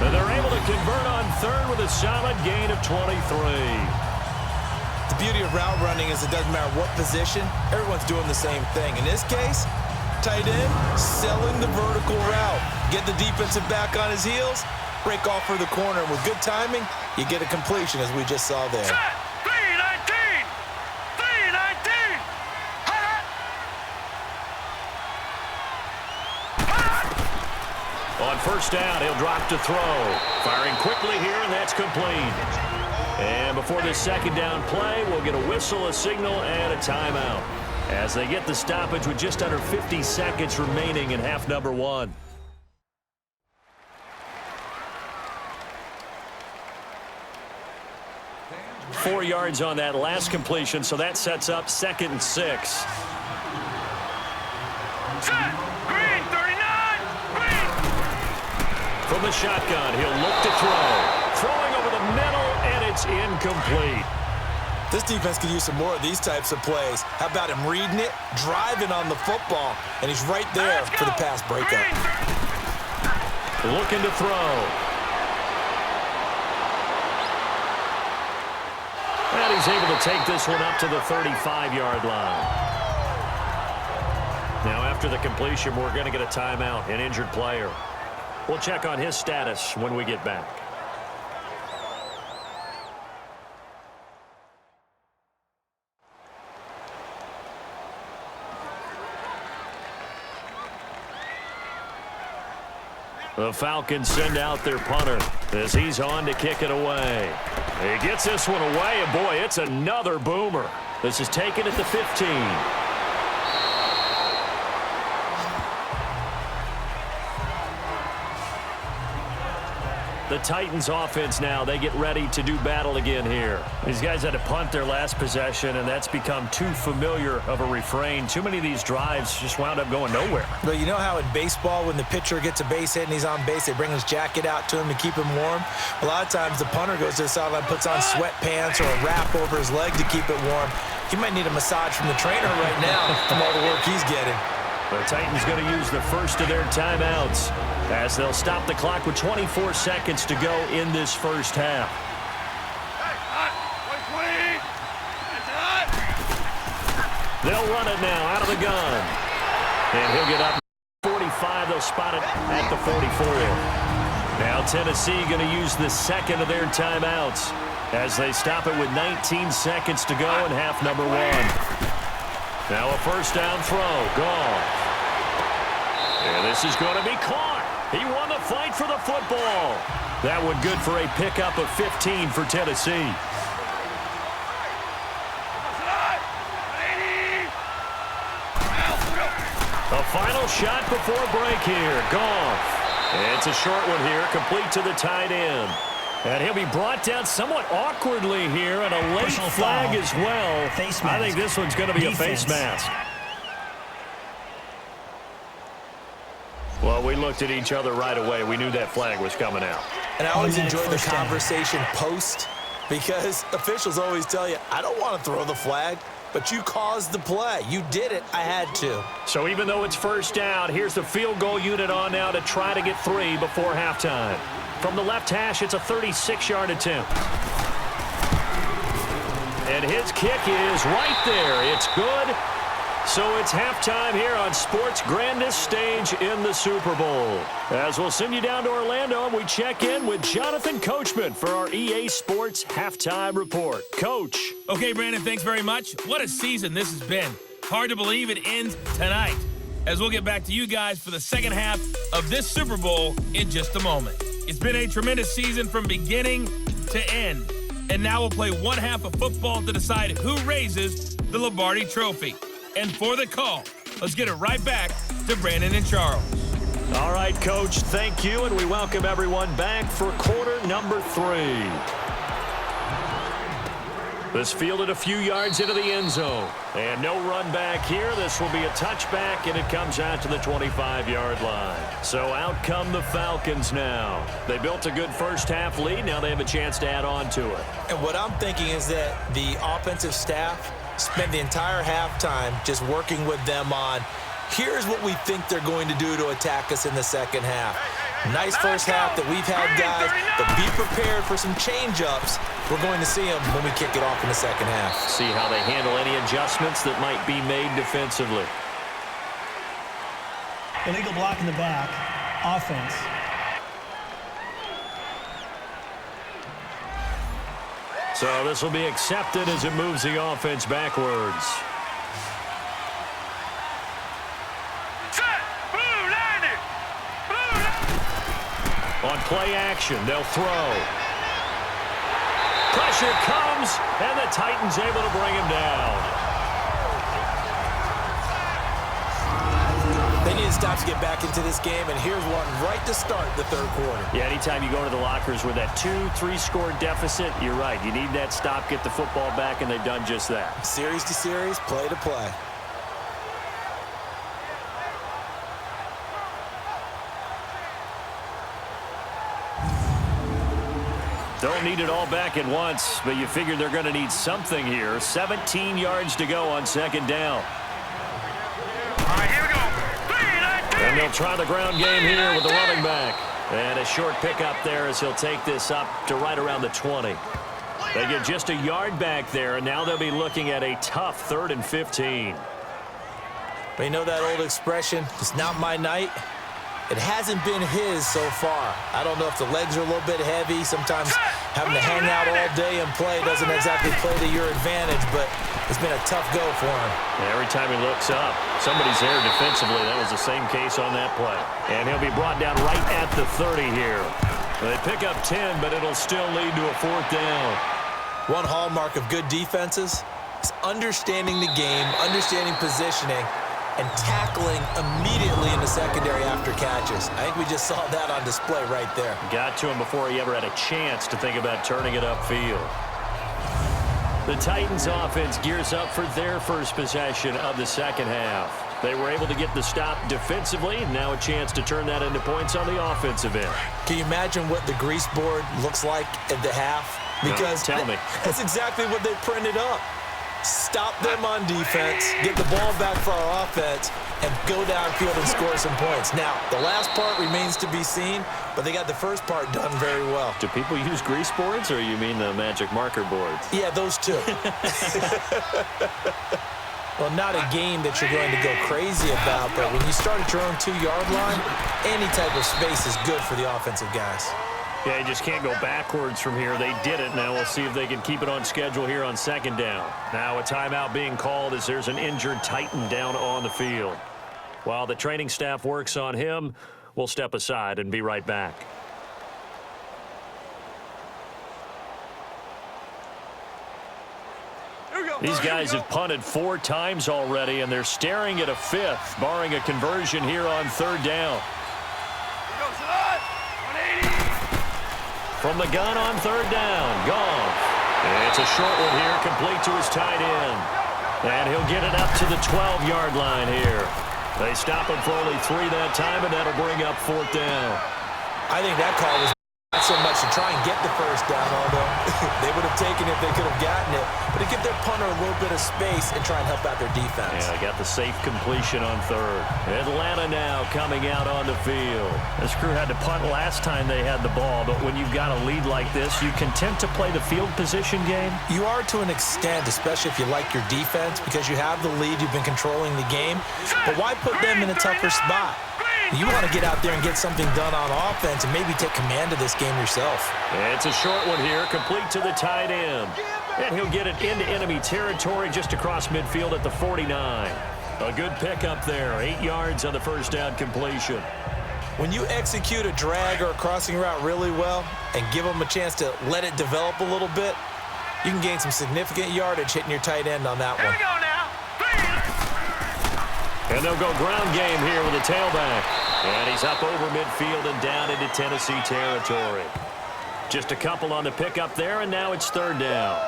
And they're able to convert on third with a solid gain of 23. The beauty of route running is it doesn't matter what position, everyone's doing the same thing. In this case, tight end selling the vertical route. Get the defensive back on his heels, break off for the corner. And with good timing, you get a completion as we just saw there. Set. 319. 319. On first down, he'll drop to throw. Firing quickly here, and that's complete. And before this second down play, we'll get a whistle, a signal, and a timeout as they get the stoppage with just under 50 seconds remaining in half number one. Four yards on that last completion, so that sets up 2nd and 6. Set. Green 39. Green. From the shotgun, he'll look to throw. Throwing over the middle, and it's incomplete. This defense could use some more of these types of plays. How about him reading it, driving on the football, and he's right there for the pass breakup. Looking to throw. And he's able to take this one up to the 35-yard line. Now, after the completion, we're going to get a timeout, an injured player. We'll check on his status when we get back. The Falcons send out their punter as he's on to kick it away. He gets this one away, and boy, it's another boomer. This is taken at the 15. The Titans offense now, they get ready to do battle again here. These guys had to punt their last possession, and that's become too familiar of a refrain. Too many of these drives just wound up going nowhere. But you know how in baseball, when the pitcher gets a base hit and he's on base, they bring his jacket out to him to keep him warm? A lot of times the punter goes to the sideline, puts on sweatpants or a wrap over his leg to keep it warm. He might need a massage from the trainer right now from all the work he's getting. The Titans going to use the first of their timeouts as they'll stop the clock with 24 seconds to go in this first half. They'll run it now out of the gun. And he'll get up 45. They'll spot it at the 44. Now Tennessee going to use the second of their timeouts as they stop it with 19 seconds to go in half number one. Now a first down throw. Gone. And this is going to be caught. He won the fight for the football. That one good for a pickup of 15 for Tennessee. A final shot before break here. Goff. It's a short one here, complete to the tight end. And he'll be brought down somewhat awkwardly here, and a late flag as well. I think this one's going to be a face mask. Well, we looked at each other right away. We knew that flag was coming out. And I always enjoy the conversation post, because officials always tell you, I don't want to throw the flag, but you caused the play. You did it. I had to. So even though it's first down, here's the field goal unit on now to try to get 3 before halftime. From the left hash, it's a 36-yard attempt. And his kick is right there. It's good. So it's halftime here on sports' grandest stage in the Super Bowl. As we'll send you down to Orlando, and we check in with Jonathan Coachman for our EA Sports Halftime Report. Coach. Okay, Brandon, thanks very much. What a season this has been. Hard to believe it ends tonight, as we'll get back to you guys for the second half of this Super Bowl in just a moment. It's been a tremendous season from beginning to end, and now we'll play one half of football to decide who raises the Lombardi Trophy. And for the call, let's get it right back to Brandon and Charles. All right, Coach, thank you, and we welcome everyone back for quarter number 3. This fielded a few yards into the end zone. And no run back here. This will be a touchback, and it comes out to the 25-yard line. So out come the Falcons now. They built a good first-half lead. Now they have a chance to add on to it. And what I'm thinking is that the offensive staff spent the entire halftime just working with them on, here's what we think they're going to do to attack us in the second half. Nice first half that we've had, guys, but be prepared for some change-ups. We're going to see them when we kick it off in the second half. See how they handle any adjustments that might be made defensively. Illegal block in the back. Offense. So this will be accepted as it moves the offense backwards. On play action, they'll throw. Pressure comes, and the Titans able to bring him down. They need to stop to get back into this game, and here's one right to start the third quarter. Yeah, anytime you go to the lockers with that 2-3 score deficit, you're right. You need that stop, get the football back, and they've done just that. Series to series, play to play. Don't need it all back at once, but you figure they're going to need something here. 17 yards to go on second down. All right, here we go. And they'll try the ground game here with the running back. And a short pickup there as he'll take this up to right around the 20. They get just a yard back there, and now they'll be looking at a tough 3rd and 15. But you know that old expression, it's not my night? It hasn't been his so far. I don't know if the legs are a little bit heavy. Sometimes having to hang out all day and play doesn't exactly play to your advantage, but it's been a tough go for him. Yeah, every time he looks up, somebody's there defensively. That was the same case on that play. And he'll be brought down right at the 30 here. They pick up 10, but it'll still lead to a 4th down. One hallmark of good defenses is understanding the game, understanding positioning, and tackling immediately in the secondary after catches. I think we just saw that on display right there. Got to him before he ever had a chance to think about turning it upfield. The Titans offense gears up for their first possession of the second half. They were able to get the stop defensively. Now a chance to turn that into points on the offensive end. Can you imagine what the grease board looks like at the half? Because no, tell me. That's exactly what they printed up. Stop them on defense, get the ball back for our offense, and go downfield and score some points. Now, the last part remains to be seen, but they got the first part done very well. Do people use grease boards, or you mean the magic marker boards? Yeah, those two. Well, not a game that you're going to go crazy about, but when you start at your own 2-yard line, any type of space is good for the offensive guys. Yeah, you just can't go backwards from here. They did it. Now we'll see if they can keep it on schedule here on second down. Now a timeout being called as there's an injured Titan down on the field. While the training staff works on him, we'll step aside and be right back. These guys have punted 4 times already, and they're staring at a 5th, barring a conversion here on 3rd down. From the gun on 3rd down, Goff. It's a short one here, complete to his tight end. And he'll get it up to the 12-yard line here. They stop him for only 3 that time, and that'll bring up 4th down. I think that call was not so much to try and get the first down, although they would have taken it if they could have gotten it, but to give their punter a little bit of space and try and help out their defense. Yeah, got the safe completion on 3rd. Atlanta now coming out on the field. This crew had to punt last time they had the ball, but when you've got a lead like this, you content to play the field position game? You are to an extent, especially if you like your defense, because you have the lead, you've been controlling the game, but why put them in a tougher spot? You want to get out there and get something done on offense and maybe take command of this game yourself. It's a short one here, complete to the tight end. And he'll get it into enemy territory just across midfield at the 49. A good pickup there, 8 yards on the first down completion. When you execute a drag or a crossing route really well and give them a chance to let it develop a little bit, you can gain some significant yardage hitting your tight end on that one. Here we go now. And they'll go ground game here with a tailback. And he's up over midfield and down into Tennessee territory. Just a couple on the pickup there, and now it's 3rd down.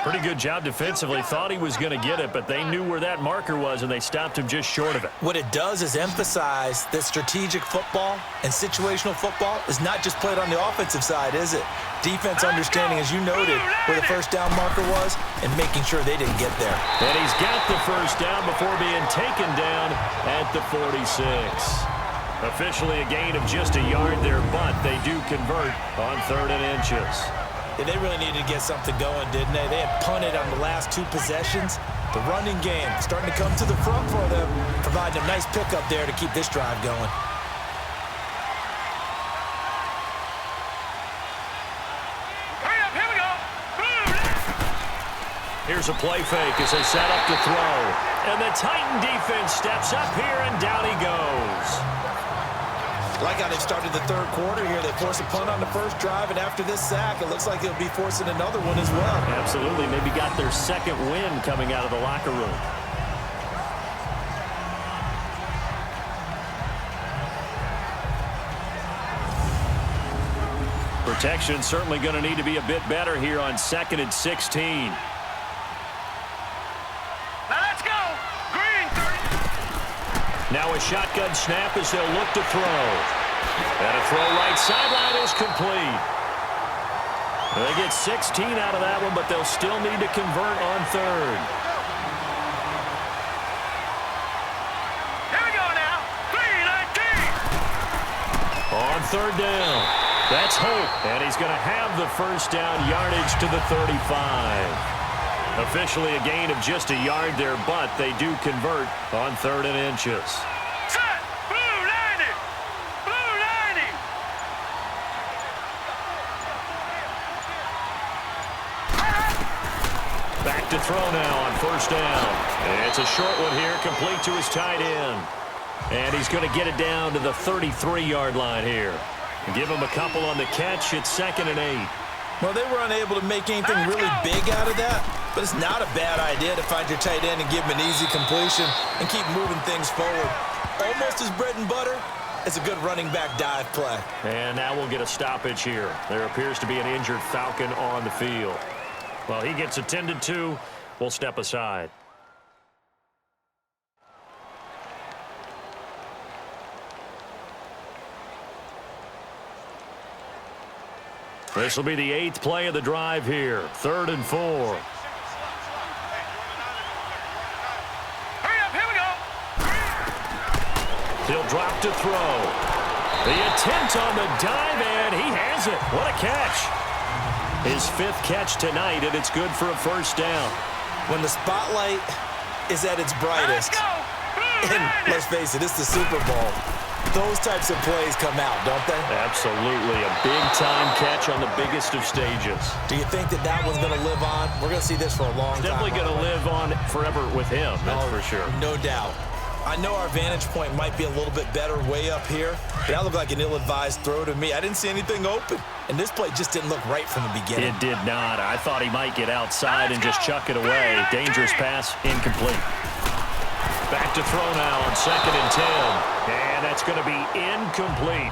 Pretty good job defensively. Thought he was going to get it, but they knew where that marker was, and they stopped him just short of it. What it does is emphasize that strategic football and situational football is not just played on the offensive side, is it? Defense understanding, as you noted, where the first down marker was and making sure they didn't get there. And he's got the first down before being taken down at the 46. Officially a gain of just a yard there, but they do convert on 3rd and inches. Yeah, they really needed to get something going, didn't they? They had punted on the last 2 possessions. The running game starting to come to the front for them, providing a nice pickup there to keep this drive going. Hurry up, here we go. Here's a play fake as they set up to throw. And the Titan defense steps up here, and down he goes. Like how they started the 3rd quarter here. They forced a punt on the first drive, and after this sack, it looks like they'll be forcing another one as well. Absolutely. Maybe got their 2nd win coming out of the locker room. Protection certainly going to need to be a bit better here on 2nd and 16. Now let's go. Green 30. Now a shotgun snap as they'll look to throw. And a throw right sideline is complete. They get 16 out of that one, but they'll still need to convert on 3rd. Here we go now. 3-19. On 3rd down. That's Hope, and he's going to have the first down yardage to the 35. Officially a gain of just a yard there, but they do convert on 3rd and inches. Set. Blue 90. Blue 90. Back to throw now on 1st down. And it's a short one here, complete to his tight end. And he's going to get it down to the 33-yard line here. Give him a couple on the catch. It's 2nd and 8. Well, they were unable to make anything really big out of that, but it's not a bad idea to find your tight end and give him an easy completion and keep moving things forward. Almost his bread and butter is a good running back dive play. And now we'll get a stoppage here. There appears to be an injured Falcon on the field. Well, he gets attended to. We'll step aside. This will be the 8th play of the drive here. 3rd and 4. Hurry up, here we go. He'll drop to throw. The attempt on the dive, and he has it. What a catch. His 5th catch tonight, and it's good for a first down. When the spotlight is at its brightest, Let's go. Blue and 90. let's face it, it's the Super Bowl, those types of plays come out, don't they? Absolutely. A big-time catch on the biggest of stages. Do you think that that one's going to live on? We're going to see this for a long time. Definitely going to live on forever with him, that's for sure. No doubt. I know our vantage point might be a little bit better way up here, but that looked like an ill-advised throw to me. I didn't see anything open, and this play just didn't look right from the beginning. It did not. I thought he might get outside and just chuck it away. Dangerous pass, incomplete. Back to throw now on 2nd and 10. And that's going to be incomplete.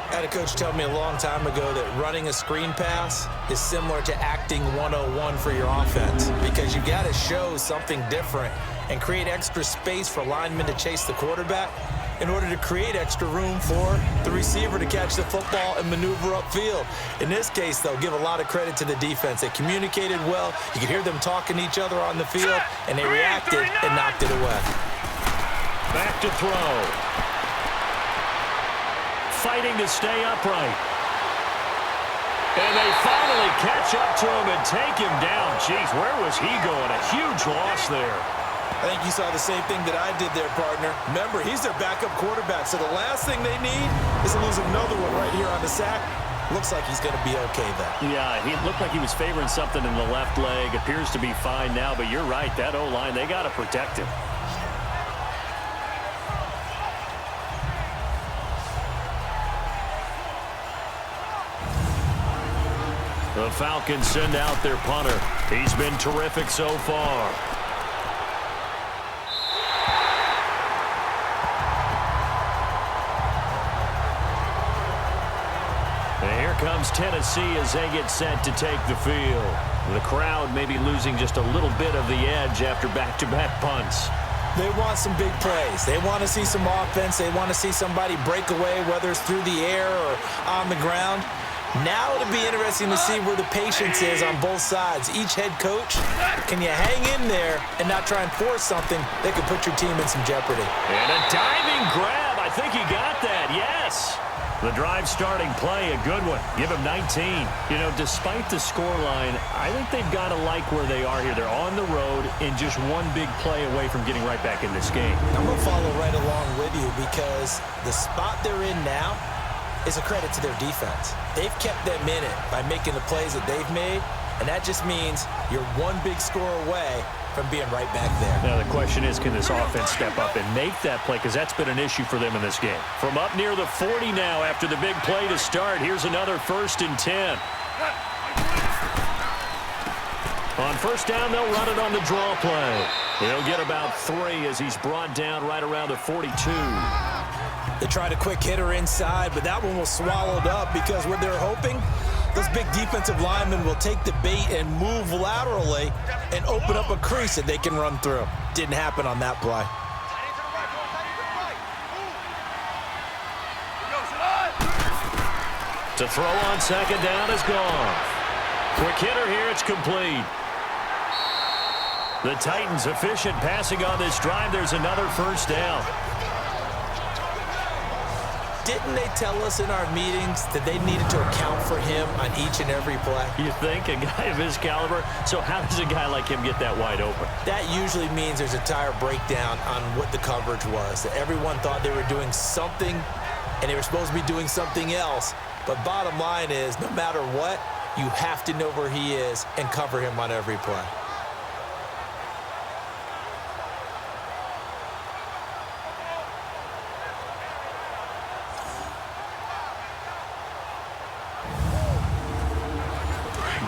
I had a coach tell me a long time ago that running a screen pass is similar to acting 101 for your offense, because you got to show something different and create extra space for linemen to chase the quarterback in order to create extra room for the receiver to catch the football and maneuver upfield. In this case, though, give a lot of credit to the defense. They communicated well. You could hear them talking to each other on the field, and they reacted and knocked it away. Back to throw. Fighting to stay upright. And they finally catch up to him and take him down. Jeez, where was he going? A huge loss there. I think you saw the same thing that I did there, partner. Remember, he's their backup quarterback, so the last thing they need is to lose another one right here on the sack. Looks like he's going to be okay, though. Yeah, he looked like he was favoring something in the left leg. Appears to be fine now, but you're right. That O-line, they got to protect him. The Falcons send out their punter. He's been terrific so far. And here comes Tennessee as they get set to take the field. The crowd may be losing just a little bit of the edge after back-to-back punts. They want some big plays. They want to see some offense. They want to see somebody break away, whether it's through the air or on the ground. Now it'll be interesting to see where the patience is on both sides. Each head coach, can you hang in there and not try and force something that could put your team in some jeopardy? And a diving grab. I think he got that, yes. The drive starting play, a good one. Give him 19. You know, despite the scoreline, I think they've got to like where they are here. They're on the road and just one big play away from getting right back in this game. I'm going to follow right along with you because the spot they're in now is a credit to their defense. They've kept them in it by making the plays that they've made, and that just means you're one big score away from being right back there. Now the question is, can this offense step up and make that play? Because that's been an issue for them in this game. From up near the 40 now after the big play to start, here's another 1st and 10. On first down, they'll run it on the draw play. He'll get about 3 as he's brought down right around the 42. They tried a quick hitter inside, but that one was swallowed up because what they're hoping, those big defensive linemen will take the bait and move laterally and open up a crease that they can run through. Didn't happen on that play. To throw on second down is gone. Quick hitter here, it's complete. The Titans efficient passing on this drive. There's another first down. Didn't they tell us in our meetings that they needed to account for him on each and every play? You think, a guy of his caliber? So how does a guy like him get that wide open? That usually means there's a tire breakdown on what the coverage was. That everyone thought they were doing something, and they were supposed to be doing something else. But bottom line is, no matter what, you have to know where he is and cover him on every play.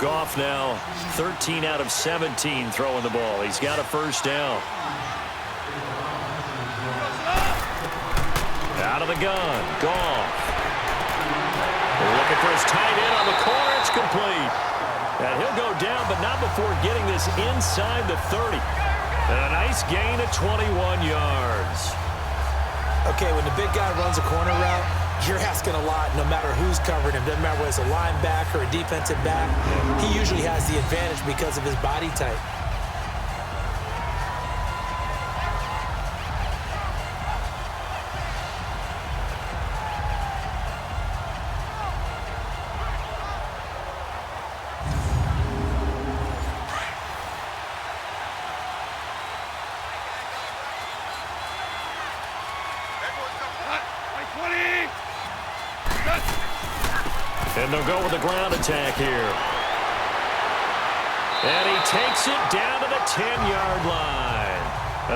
Goff now 13 out of 17 throwing the ball. He's got a first down. Out of the gun. Goff. Looking for his tight end on the corner. It's complete. And he'll go down, but not before getting this inside the 30. And a nice gain of 21 yards. Okay, when the big guy runs a corner route, you're asking a lot no matter who's covering him. Doesn't matter whether it's a linebacker or a defensive back. He usually has the advantage because of his body type. And they'll go with the ground attack here. And he takes it down to the 10-yard line.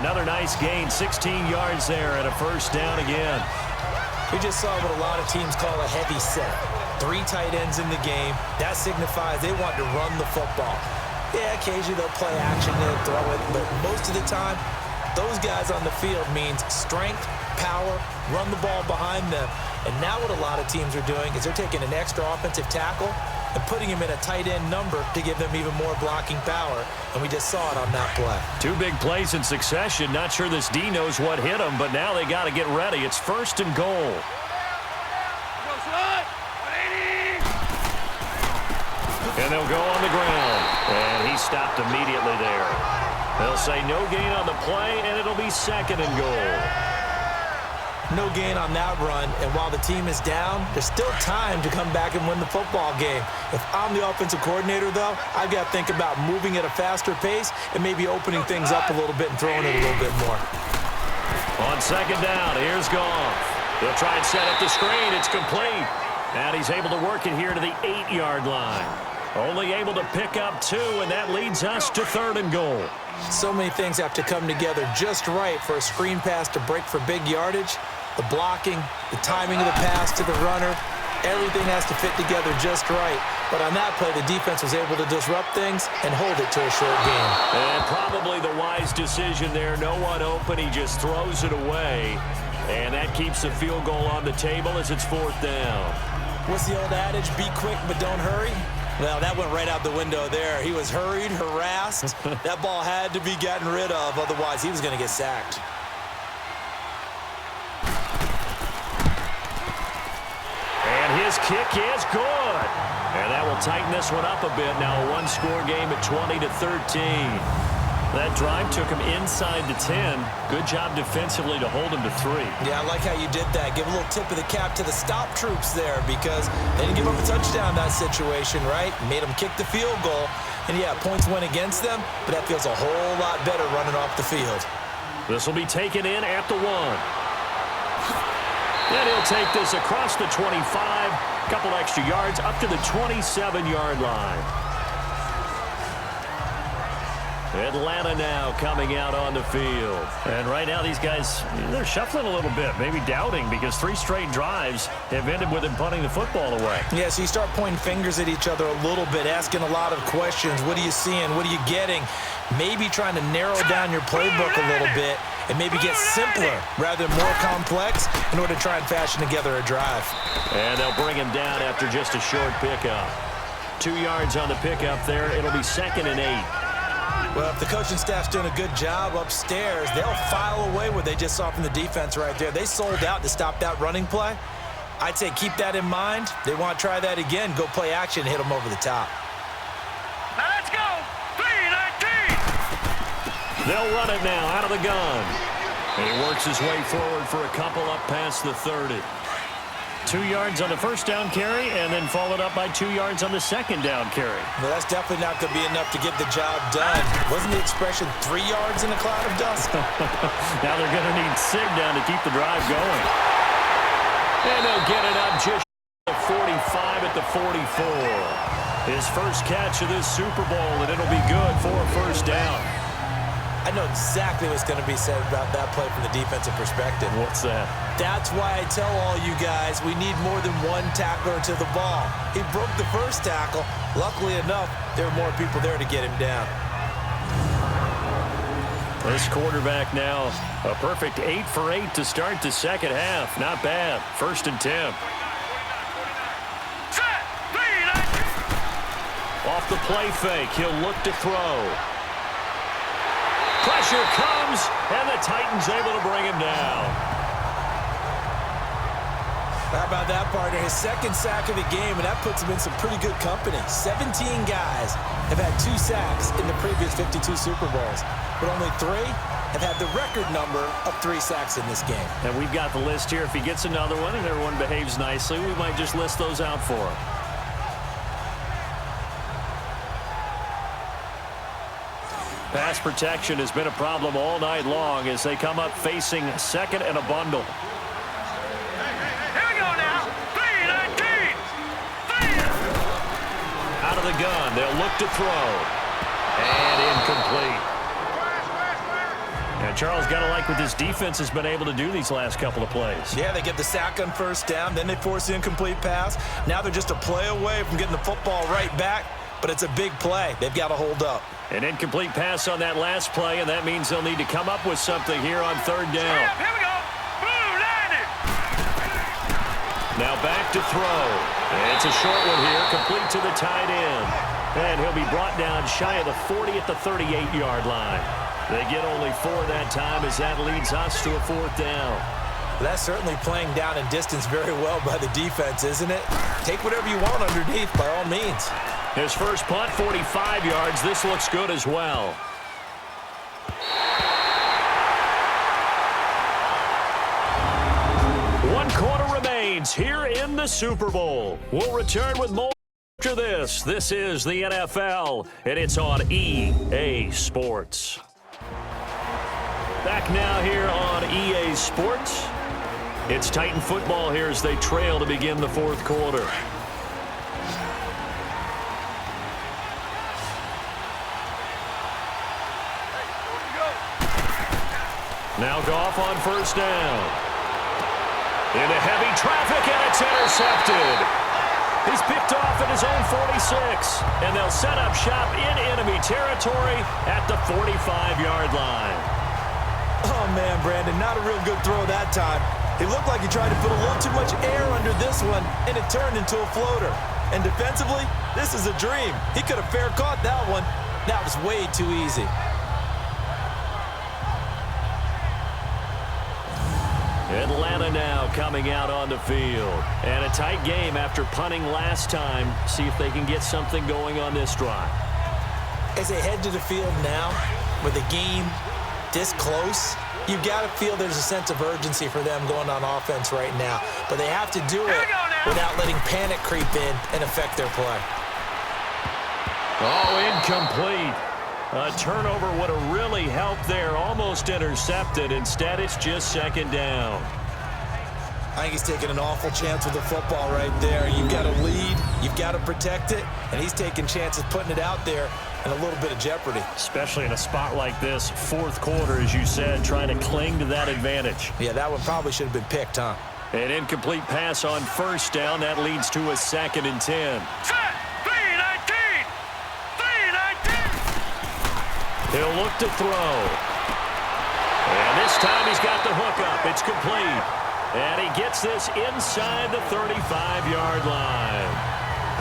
Another nice gain, 16 yards there and a first down again. We just saw what a lot of teams call a heavy set. 3 tight ends in the game. That signifies they want to run the football. Yeah, occasionally they'll play action and throw it, but most of the time, those guys on the field means strength, power, run the ball behind them. And now what a lot of teams are doing is they're taking an extra offensive tackle and putting him in a tight end number to give them even more blocking power. And we just saw it on that play. 2 big plays in succession. Not sure this D knows what hit him, but now they got to get ready. It's 1st and goal. And they'll go on the ground. And he stopped immediately there. They'll say no gain on the play, and it'll be 2nd and goal. No gain on that run, and while the team is down, there's still time to come back and win the football game. If I'm the offensive coordinator, though, I've got to think about moving at a faster pace and maybe opening things up a little bit and throwing it a little bit more. On 2nd down, here's Goff. They'll try and set up the screen. It's complete. And he's able to work it here to the 8-yard line. Only able to pick up 2, and that leads us to 3rd and goal. So many things have to come together just right for a screen pass to break for big yardage. The blocking, the timing of the pass to the runner, everything has to fit together just right. But on that play, the defense was able to disrupt things and hold it to a short game. And probably the wise decision there. No one open. He just throws it away. And that keeps the field goal on the table as it's 4th down. What's the old adage? Be quick, but don't hurry. Well, that went right out the window there. He was hurried, harassed. That ball had to be gotten rid of, otherwise he was going to get sacked. And his kick is good. And that will tighten this one up a bit. Now a one-score game at 20-13. That drive took him inside the 10. Good job defensively to hold him to 3. Yeah, I like how you did that. Give a little tip of the cap to the stop troops there because they didn't give up a touchdown in that situation, right? Made them kick the field goal. And, yeah, points went against them, but that feels a whole lot better running off the field. This will be taken in at the 1. And he'll take this across the 25. Couple extra yards up to the 27-yard line. Atlanta now coming out on the field. And right now these guys, they're shuffling a little bit, maybe doubting because 3 straight drives have ended with them punting the football away. Yeah, so you start pointing fingers at each other a little bit, asking a lot of questions. What are you seeing? What are you getting? Maybe trying to narrow down your playbook a little bit and maybe get simpler rather than more complex in order to try and fashion together a drive. And they'll bring him down after just a short pickup. 2 yards on the pickup there. It'll be 2nd and 8. Well, if the coaching staff's doing a good job upstairs, they'll file away what they just saw from the defense right there. They sold out to stop that running play. I'd say keep that in mind. They want to try that again. Go play action and hit them over the top. Now let's go. 3-19. They'll run it now out of the gun. And he works his way forward for a couple up past the 30. 2 yards on the first down carry and then followed up by 2 yards on the second down carry. Well, that's definitely not going to be enough to get the job done. Wasn't the expression 3 yards in a cloud of dust? Now they're going to need Sig down to keep the drive going. And they'll get it up just at 45 at the 44. His first catch of this Super Bowl, and it'll be good for a first down. I know exactly what's going to be said about that play from the defensive perspective. What's that? That's why I tell all you guys we need more than one tackler to the ball. He broke the first tackle. Luckily enough, there were more people there to get him down. This quarterback now, a perfect 8 for 8 to start the second half. Not bad. 1st and 10. Set. 3-19. Off the play fake, he'll look to throw. Pressure comes, and the Titans able to bring him down. How about that, partner? His 2nd sack of the game, and that puts him in some pretty good company. 17 guys have had 2 sacks in the previous 52 Super Bowls, but only 3 have had the record number of 3 sacks in this game. And we've got the list here. If he gets another one and everyone behaves nicely, we might just list those out for him. Pass protection has been a problem all night long as they come up facing 2nd and a bundle. Here we go now. 3-19. Out of the gun, they'll look to throw. And incomplete. And Charles, got to like what this defense has been able to do these last couple of plays. Yeah, they get the sack on first down, then they force the incomplete pass. Now they're just a play away from getting the football right back, but it's a big play. They've got to hold up. An incomplete pass on that last play, and that means they'll need to come up with something here on 3rd down. Here we go. Boom, landed. Now back to throw. And it's a short one here, complete to the tight end. And he'll be brought down shy of the 40 at the 38-yard line. They get only 4 that time as that leads us to a 4th down. That's certainly playing down in distance very well by the defense, isn't it? Take whatever you want underneath, by all means. His first punt, 45 yards. This looks good as well. One quarter remains here in the Super Bowl. We'll return with more after this. This is the NFL, and it's on EA Sports. Back now here on EA Sports. It's Titan football here as they trail to begin the 4th quarter. Now Goff on first down. Into heavy traffic, and it's intercepted. He's picked off at his own 46, and they'll set up shop in enemy territory at the 45-yard line. Oh, man, Brandon, not a real good throw that time. He looked like he tried to put a little too much air under this one, and it turned into a floater. And defensively, this is a dream. He could have fair caught that one. That was way too easy. Atlanta now coming out on the field. And a tight game after punting last time. See if they can get something going on this drive. As they head to the field now, with the game this close, you've got to feel there's a sense of urgency for them going on offense right now. But they have to do it without letting panic creep in and affect their play. Oh, incomplete. A turnover would have really helped there. Almost intercepted. Instead, it's just second down. I think he's taking an awful chance with the football right there. You've got to lead. You've got to protect it. And he's taking chances putting it out there in a little bit of jeopardy. Especially in a spot like this, fourth quarter, as you said, trying to cling to that advantage. Yeah, that one probably should have been picked, huh? An incomplete pass on first down. That leads to a 2nd and 10. Set. 3-19. 3-19. He'll look to throw. And this time he's got the hook up. It's complete. And he gets this inside the 35-yard line.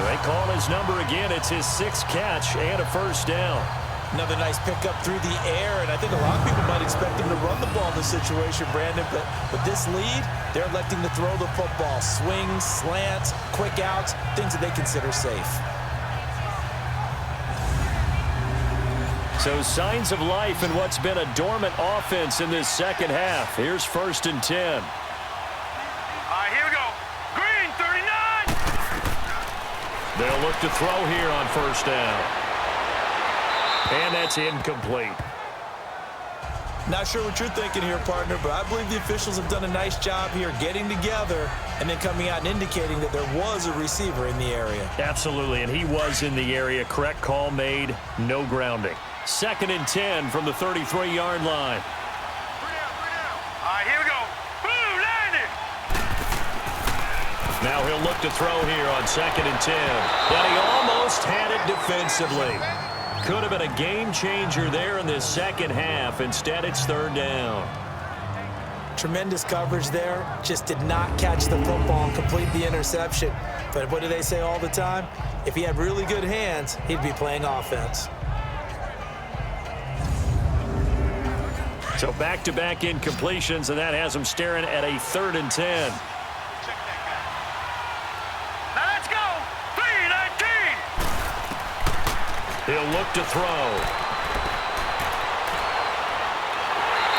They call his number again. It's his 6th catch and a first down. Another nice pickup through the air, and I think a lot of people might expect him to run the ball in this situation, Brandon, but with this lead, they're electing to throw the football. Swings, slants, quick outs, things that they consider safe. So signs of life in what's been a dormant offense in this second half. Here's 1st and 10. All right, here we go. Green, 39. They'll look to throw here on first down. And that's incomplete. Not sure what you're thinking here, partner, but I believe the officials have done a nice job here getting together and then coming out and indicating that there was a receiver in the area. Absolutely, and he was in the area. Correct call made, no grounding. 2nd and 10 from the 33-yard line. 3 down. All right, here we go. Boom, landed. Now he'll look to throw here on 2nd and 10. And he almost had it defensively. Could have been a game changer there in this second half. Instead, it's 3rd down. Tremendous coverage there. Just did not catch the football and complete the interception. But what do they say all the time? If he had really good hands, he'd be playing offense. So back-to-back incompletions, and that has him staring at a 3rd and 10. Now let's go. 3-19. He'll look to throw.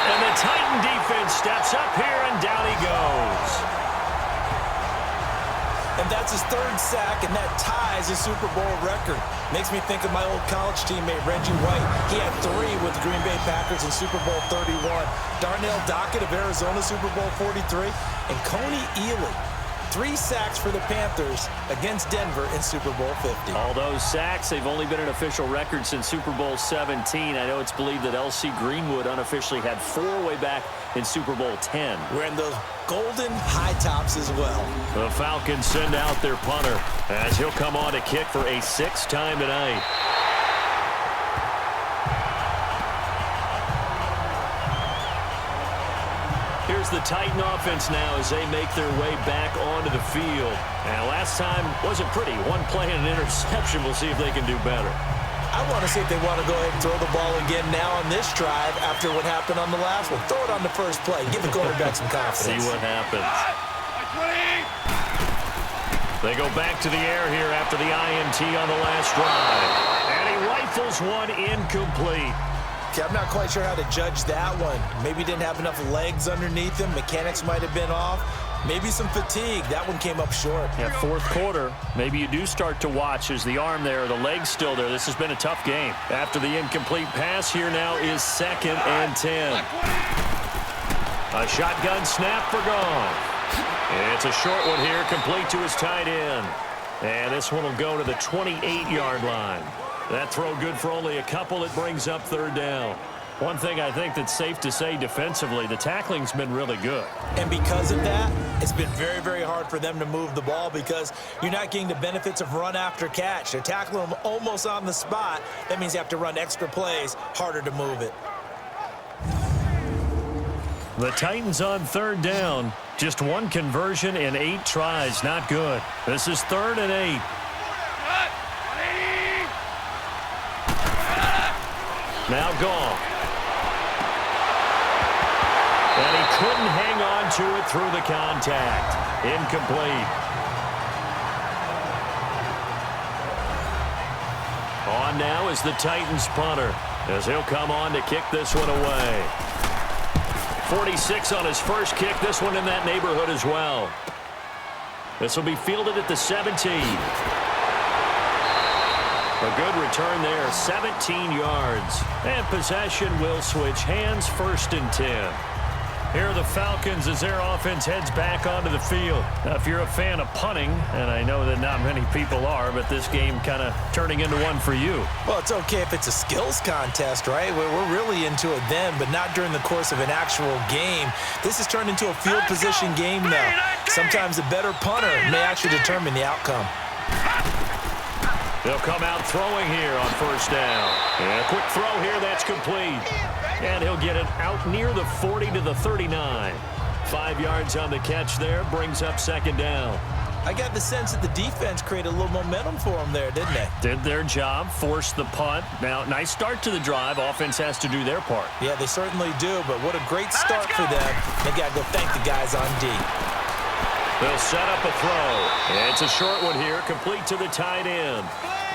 And the Titan defense steps up here, and down he goes. And that's his 3rd sack, and that ties his Super Bowl record. Makes me think of my old college teammate, Reggie White. He had 3 with the Green Bay Packers in Super Bowl 31. Darnell Dockett of Arizona, Super Bowl 43. And Coney Ealy, 3 sacks for the Panthers against Denver in Super Bowl 50. All those sacks, they've only been an official record since Super Bowl 17. I know it's believed that L.C. Greenwood unofficially had 4 way back in Super Bowl 10. Wearing those golden high tops as well. The Falcons send out their punter as he'll come on to kick for a 6th time tonight. Here's the Titan offense now as they make their way back onto the field. And last time wasn't pretty. 1 play and an interception. We'll see if they can do better. I want to see if they want to go ahead and throw the ball again now on this drive after what happened on the last one. Throw it on the first play. Give the quarterback some confidence. See what happens. They go back to the air here after the INT on the last drive. And he rifles one incomplete. Okay, I'm not quite sure how to judge that one. Maybe didn't have enough legs underneath him. Mechanics might have been off. Maybe some fatigue. That one came up short. Yeah, fourth quarter, maybe you do start to watch as the arm there, the leg's still there. This has been a tough game. After the incomplete pass, here now is 2nd and 10. A shotgun snap for Goff. It's a short one here, complete to his tight end. And this one will go to the 28-yard line. That throw good for only a couple. It brings up 3rd down. One thing I think that's safe to say defensively, the tackling's been really good. And because of that, it's been very, very hard for them to move the ball because you're not getting the benefits of run after catch. They're tackling them almost on the spot. That means you have to run extra plays, harder to move it. The Titans on 3rd down. Just one conversion in 8 tries. Not good. This is 3rd and 8. Now gone. And he couldn't hang on to it through the contact. Incomplete. On now is the Titans punter, as he'll come on to kick this one away. 46 on his first kick. This one in that neighborhood as well. This will be fielded at the 17. A good return there, 17 yards. And possession will switch hands, 1st and 10. Here are the Falcons as their offense heads back onto the field. Now, if you're a fan of punting, and I know that not many people are, but this game kind of turning into one for you. Well, it's okay if it's a skills contest, right? We're really into it then, but not during the course of an actual game. This has turned into a field position game now. Sometimes a better punter may actually determine the outcome. They'll come out throwing here on 1st down. And a quick throw here, that's complete. And he'll get it out near the 40 to the 39. 5 yards on the catch there, brings up 2nd down. I got the sense that the defense created a little momentum for them there, didn't they? Did their job, forced the punt. Now, nice start to the drive. Offense has to do their part. Yeah, they certainly do, but what a great start for them. They got to go thank the guys on D. They'll set up a throw. And it's a short one here, complete to the tight end.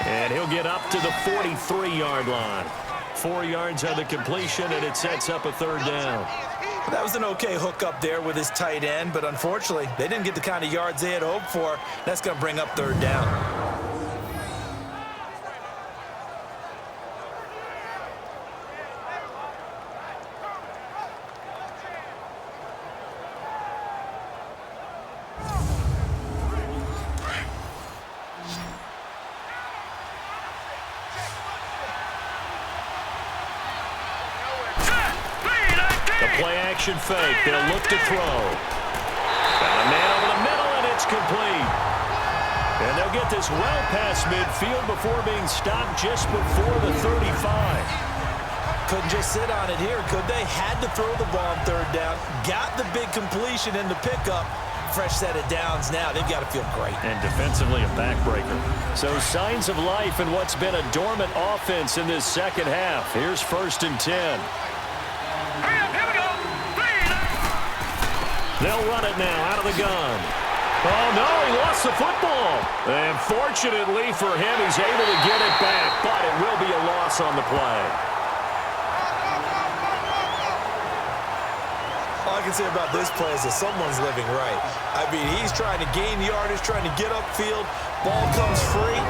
And he'll get up to the 43-yard line. 4 yards on the completion, and it sets up a 3rd down. That was an okay hook up there with his tight end, but unfortunately, they didn't get the kind of yards they had hoped for. That's going to bring up 3rd down. Play-action fake. They'll look to throw. Got a man over the middle, and it's complete. And they'll get this well past midfield before being stopped just before the 35. Couldn't just sit on it here, could they? Had to throw the ball on 3rd down. Got the big completion in the pickup. Fresh set of downs now. They've got to feel great. And defensively a backbreaker. So signs of life in what's been a dormant offense in this 2nd half. Here's 1st and 10. They'll run it now out of the gun. Oh, no, he lost the football. And fortunately for him, he's able to get it back, but it will be a loss on the play. All I can say about this play is that someone's living right. I mean, he's trying to gain yardage, trying to get upfield. Ball comes free.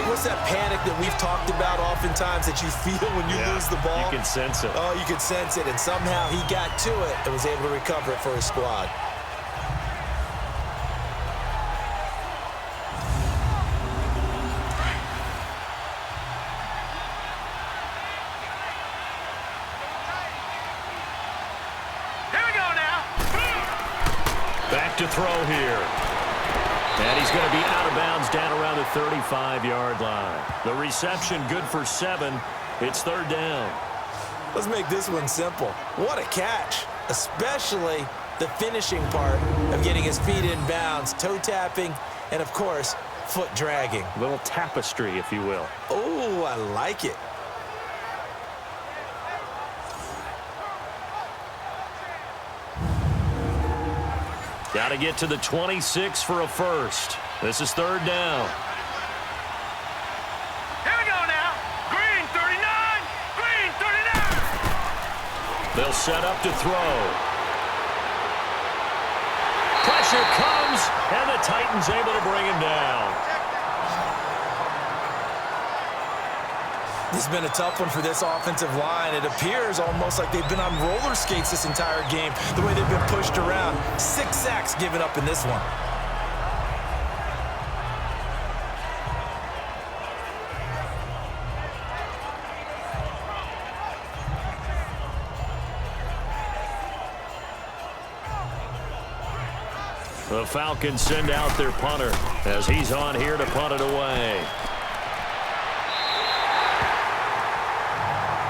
What's that panic that we've talked about oftentimes that you feel when you lose the ball? You can sense it. Oh, you can sense it, and somehow he got to it and was able to recover it for his squad. Here we go now. Back to throw here. And he's going to be out of bounds down around the 35-yard line. The reception good for 7. It's 3rd down. Let's make this one simple. What a catch, especially the finishing part of getting his feet in bounds, toe tapping, and, of course, foot dragging. A little tapestry, if you will. Oh, I like it. Got to get to the 26 for a first. This is 3rd down. Here we go now. Green 39. Green 39. They'll set up to throw. Pressure comes, and the Titans able to bring him down. This has been a tough one for this offensive line. It appears almost like they've been on roller skates this entire game, the way they've been pushed around. 6 sacks given up in this one. The Falcons send out their punter as he's on here to punt it away.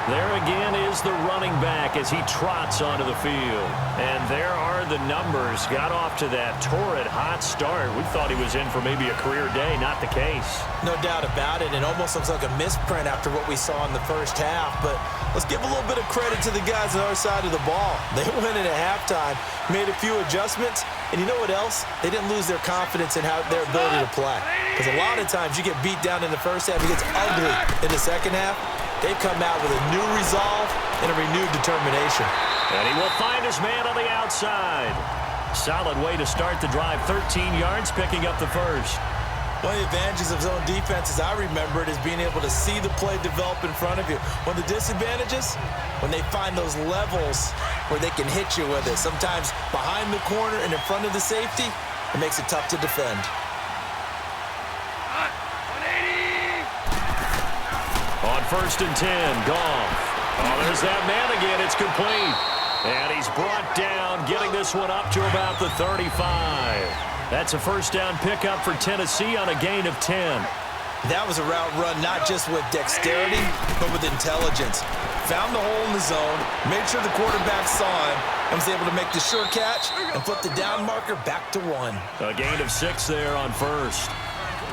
There again is the running back as he trots onto the field. And there are the numbers. Got off to that torrid hot start. We thought he was in for maybe a career day. Not the case. No doubt about it. It almost looks like a misprint after what we saw in the first half. But let's give a little bit of credit to the guys on our side of the ball. They went in at halftime, made a few adjustments, and you know what else? They didn't lose their confidence in their ability to play. Because a lot of times you get beat down in the first half, it gets ugly in the second half. They've come out with a new resolve and a renewed determination. And he will find his man on the outside. Solid way to start the drive. 13 yards, picking up the first. One of the advantages of zone defense, as I remember it, is being able to see the play develop in front of you. One of the disadvantages, when they find those levels where they can hit you with it. Sometimes behind the corner and in front of the safety, it makes it tough to defend. On 1st and 10, Goff. Oh, there's that man again. It's complete. And he's brought down, getting this one up to about the 35. That's a first down pickup for Tennessee on a gain of 10. That was a route run not just with dexterity, but with intelligence. Found the hole in the zone, made sure the quarterback saw him, and was able to make the sure catch and flip the down marker back to 1. A gain of 6 there on first.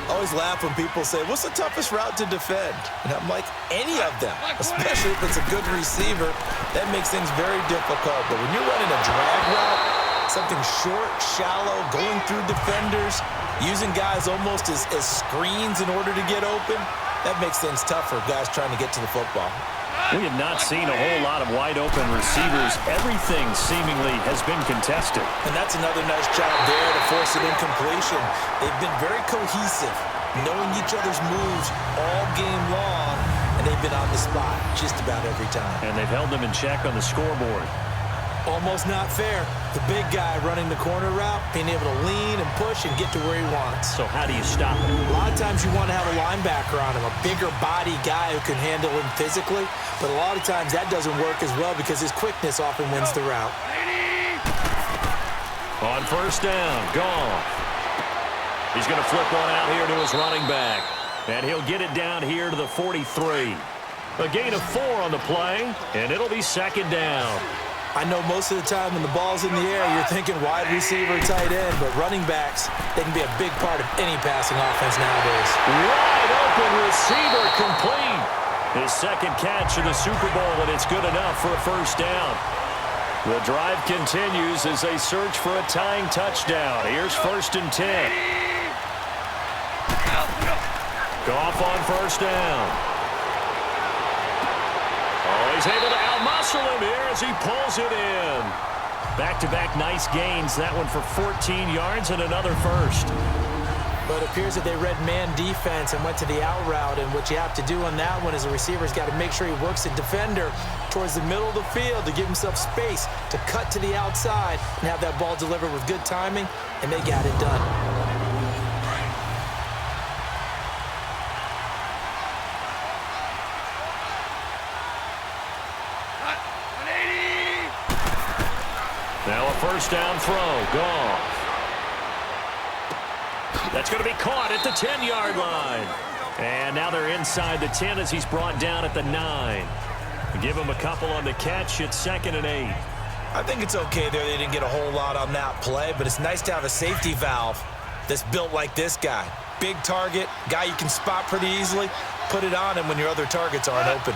I always laugh when people say, what's the toughest route to defend? And I'm like, any of them, especially if it's a good receiver. That makes things very difficult. But when you're running a drag route, something short, shallow, going through defenders, using guys almost as screens in order to get open, that makes things tough for guys trying to get to the football. We have not seen a whole lot of wide-open receivers. Everything seemingly has been contested. And that's another nice job there to force an incompletion. They've been very cohesive, knowing each other's moves all game long, and they've been on the spot just about every time. And they've held them in check on the scoreboard. Almost not fair. The big guy running the corner route, being able to lean and push and get to where he wants. So how do you stop it? A lot of times you want to have a linebacker on him, a bigger body guy who can handle him physically. But a lot of times that doesn't work as well because his quickness often wins the route. On 1st down, Goff. He's going to flip one out here to his running back. And he'll get it down here to the 43. A gain of 4 on the play, and it'll be 2nd down. I know most of the time when the ball's in the air, you're thinking wide receiver, tight end, but running backs, they can be a big part of any passing offense nowadays. Wide open receiver complete. His 2nd catch of the Super Bowl, and it's good enough for a first down. The drive continues as they search for a tying touchdown. Here's 1st and 10. Goff on 1st down. Oh, he's able to out-muscle him here as he pulls it in. Back-to-back nice gains. That one for 14 yards and another first. But it appears that they read man defense and went to the out route. And what you have to do on that one is the receiver's got to make sure he works the defender towards the middle of the field to give himself space to cut to the outside and have that ball delivered with good timing, and they got it done. Now a first down throw. Goff. That's going to be caught at the 10-yard line. And now they're inside the 10 as he's brought down at the 9. Give him a couple on the catch. It's 2nd and 8. I think it's okay there. They didn't get a whole lot on that play, but it's nice to have a safety valve that's built like this guy. Big target, guy you can spot pretty easily. Put it on him when your other targets aren't open.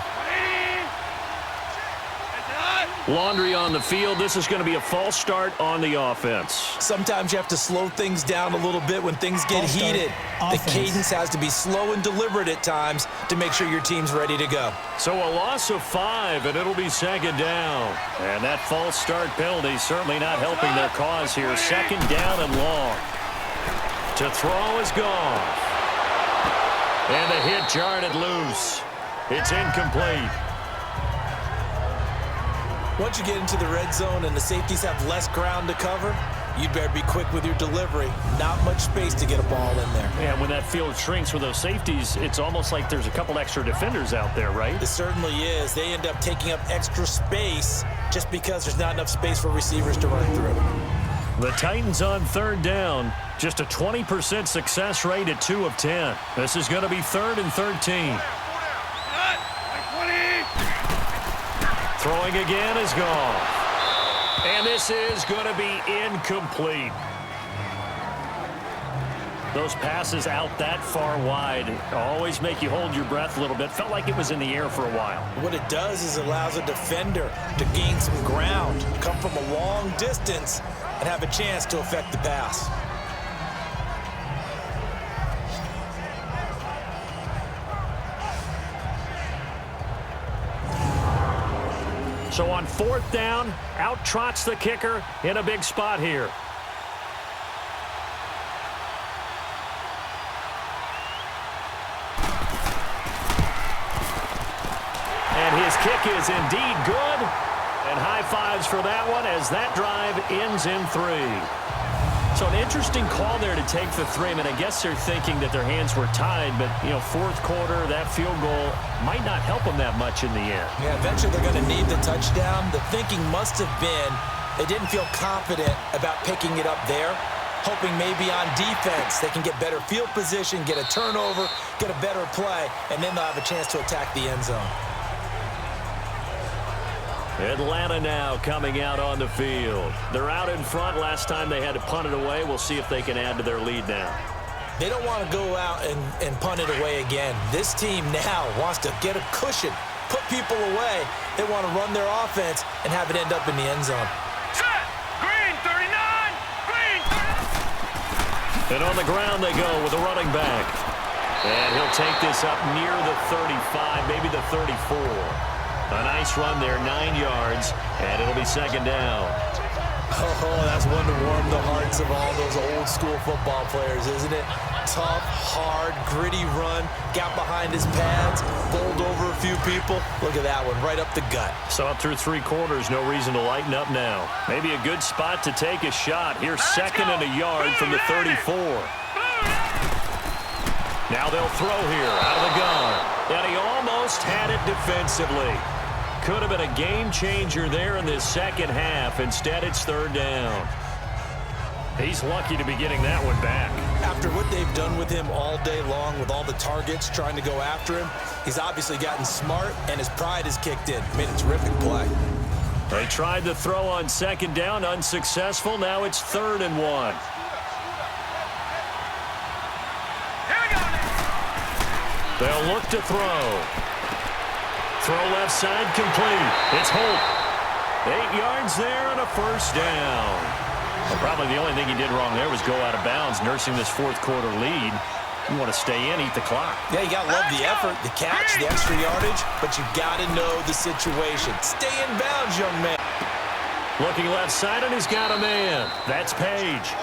Laundry on the field. This is going to be a false start on the offense. Sometimes you have to slow things down a little bit when things get heated. The cadence has to be slow and deliberate at times to make sure your team's ready to go. So a loss of 5, and it'll be 2nd down. And that false start penalty certainly not helping their cause here. 2nd down and long. To throw is gone. And the hit jarred it loose. It's incomplete. Once you get into the red zone and the safeties have less ground to cover, you'd better be quick with your delivery. Not much space to get a ball in there. Yeah, when that field shrinks with those safeties, it's almost like there's a couple extra defenders out there, right? It certainly is. They end up taking up extra space just because there's not enough space for receivers to run through. The Titans on 3rd down. Just a 20% success rate at 2 of 10. This is going to be 3rd and 13. Throwing again is gone. And this is going to be incomplete. Those passes out that far wide always make you hold your breath a little bit. Felt like it was in the air for a while. What it does is allows a defender to gain some ground, come from a long distance, and have a chance to affect the pass. So on 4th down, out trots the kicker in a big spot here. And his kick is indeed good. And high fives for that one as that drive ends in 3. So an interesting call there to take the 3. I mean, I guess they're thinking that their hands were tied, but, you know, 4th quarter, that field goal might not help them that much in the end. Yeah, eventually they're going to need the touchdown. The thinking must have been they didn't feel confident about picking it up there, hoping maybe on defense they can get better field position, get a turnover, get a better play, and then they'll have a chance to attack the end zone. Atlanta now coming out on the field. They're out in front. Last time they had to punt it away. We'll see if they can add to their lead now. They don't want to go out and punt it away again. This team now wants to get a cushion, put people away. They want to run their offense and have it end up in the end zone. Set. Green 39. Green 39. And on the ground they go with a running back. And he'll take this up near the 35, maybe the 34. A nice run there, 9 yards, and it'll be 2nd down. Oh, that's one to warm the hearts of all those old school football players, isn't it? Tough, hard, gritty run, got behind his pads, bowled over a few people. Look at that one, right up the gut. So up through 3 quarters, no reason to lighten up now. Maybe a good spot to take a shot. Here's 2nd and a yard from the 34. Now they'll throw here out of the gun. And he almost had it defensively. Could have been a game changer there in this second half. Instead, it's 3rd down. He's lucky to be getting that one back. After what they've done with him all day long with all the targets trying to go after him, he's obviously gotten smart and his pride has kicked in. Made a terrific play. They tried to throw on 2nd down, unsuccessful. Now it's 3rd and 1. They'll look to throw. Throw left side complete. It's Holt. 8 yards there and a 1st down. Well, probably the only thing he did wrong there was go out of bounds, nursing this 4th quarter lead. You want to stay in, eat the clock. Yeah, you got to love the effort, the catch, the extra yardage, but you got to know the situation. Stay in bounds, young man. Looking left side, and he's got a man. That's Page.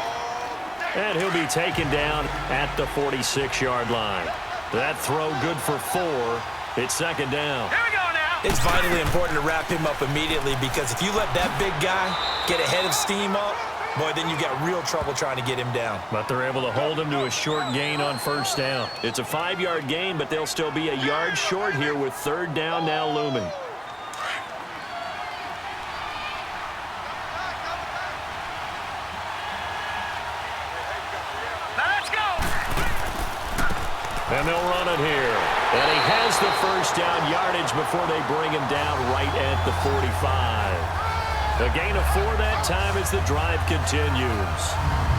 And he'll be taken down at the 46-yard line. That throw good for 4. It's 2nd down. Here we go now. It's vitally important to wrap him up immediately because if you let that big guy get a head of steam up, boy, then you got real trouble trying to get him down. But they're able to hold him to a short gain on 1st down. It's a 5-yard gain, but they'll still be a yard short here with 3rd down now looming. Let's go. And they'll run it here. And he has the 1st down yardage before they bring him down right at the 45. A gain of 4 that time as the drive continues.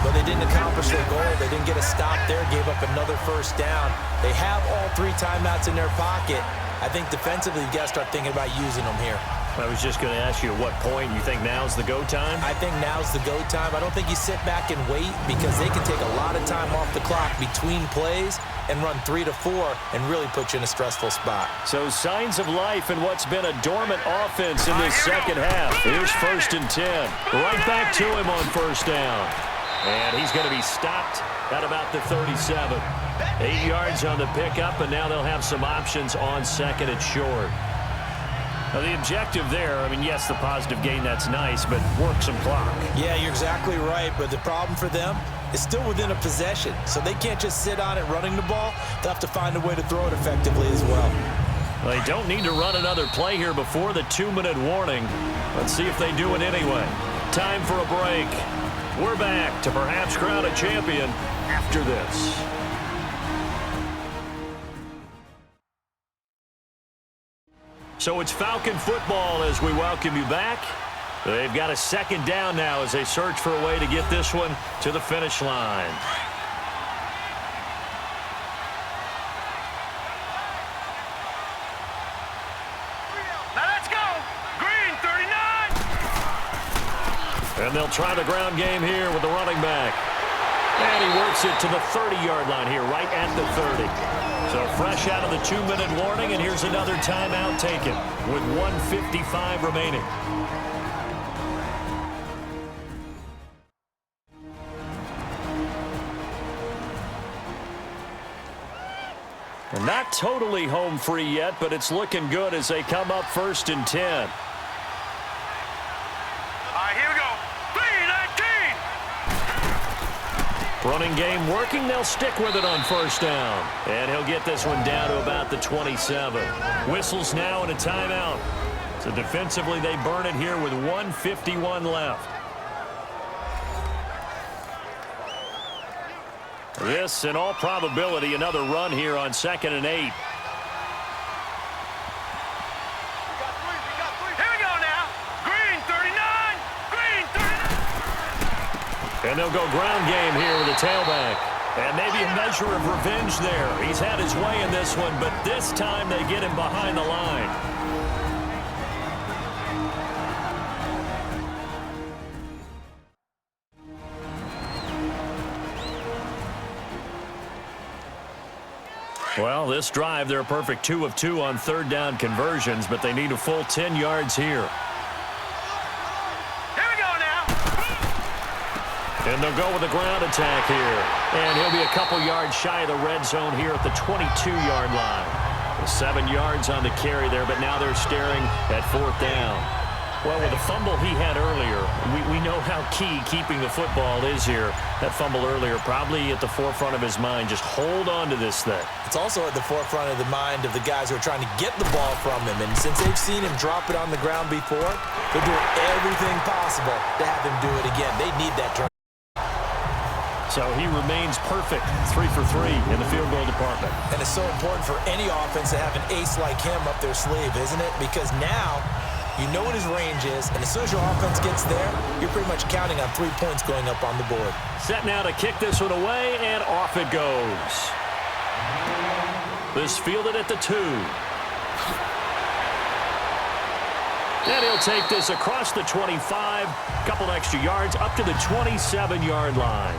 But they didn't accomplish their goal. They didn't get a stop there, gave up another 1st down. They have all 3 timeouts in their pocket. I think defensively you got to start thinking about using them here. I was just going to ask you at what point you think now's the go time? I think now's the go time. I don't think you sit back and wait because they can take a lot of time off the clock between plays and run 3 to 4 and really put you in a stressful spot. So signs of life in what's been a dormant offense in this second half. Here's 1st and 10. Right back to him on 1st down. And he's going to be stopped at about the 37. 8 yards on the pickup, and now they'll have some options on 2nd and short. Now, the objective there, I mean, yes, the positive gain, that's nice, but work some clock. Yeah, you're exactly right, but the problem for them is still within a possession, so they can't just sit on it running the ball. They'll have to find a way to throw it effectively as well. They don't need to run another play here before the 2-minute warning. Let's see if they do it anyway. Time for a break. We're back to perhaps crown a champion after this. So it's Falcon football as we welcome you back. They've got a second down now as they search for a way to get this one to the finish line. Now let's go. Green 39. And they'll try the ground game here with the running back. And he works it to the 30-yard line here, right at the 30. So fresh out of the 2-minute warning, and here's another timeout taken with 1:55 remaining. And not totally home free yet, but it's looking good as they come up 1st and 10. All right, here we go. 3-19. Running game working. They'll stick with it on 1st down. And he'll get this one down to about the 27. Whistles now and a timeout. So defensively, they burn it here with 1:51 left. This, in all probability, another run here on 2nd and 8. Here we go now. Green 39. Green 39. And they'll go ground game here with a tailback. And maybe a measure of revenge there. He's had his way in this one, but this time they get him behind the line. Well, this drive, they're a perfect 2 of 2 on 3rd down conversions, but they need a full 10 yards here. Here we go now. And they'll go with a ground attack here. And he'll be a couple yards shy of the red zone here at the 22-yard line. 7 yards on the carry there, but now they're staring at 4th down. Well, with the fumble he had earlier, we know how key keeping the football is here. That fumble earlier probably at the forefront of his mind. Just hold on to this thing. It's also at the forefront of the mind of the guys who are trying to get the ball from him. And since they've seen him drop it on the ground before, they're doing everything possible to have him do it again. They need that turn. So he remains perfect, 3 for 3 in the field goal department. And it's so important for any offense to have an ace like him up their sleeve, isn't it? Because now you know what his range is, and as soon as your offense gets there, you're pretty much counting on 3 points going up on the board. Set now to kick this one away, and off it goes. This fielded at the 2. And he'll take this across the 25, couple extra yards, up to the 27-yard line.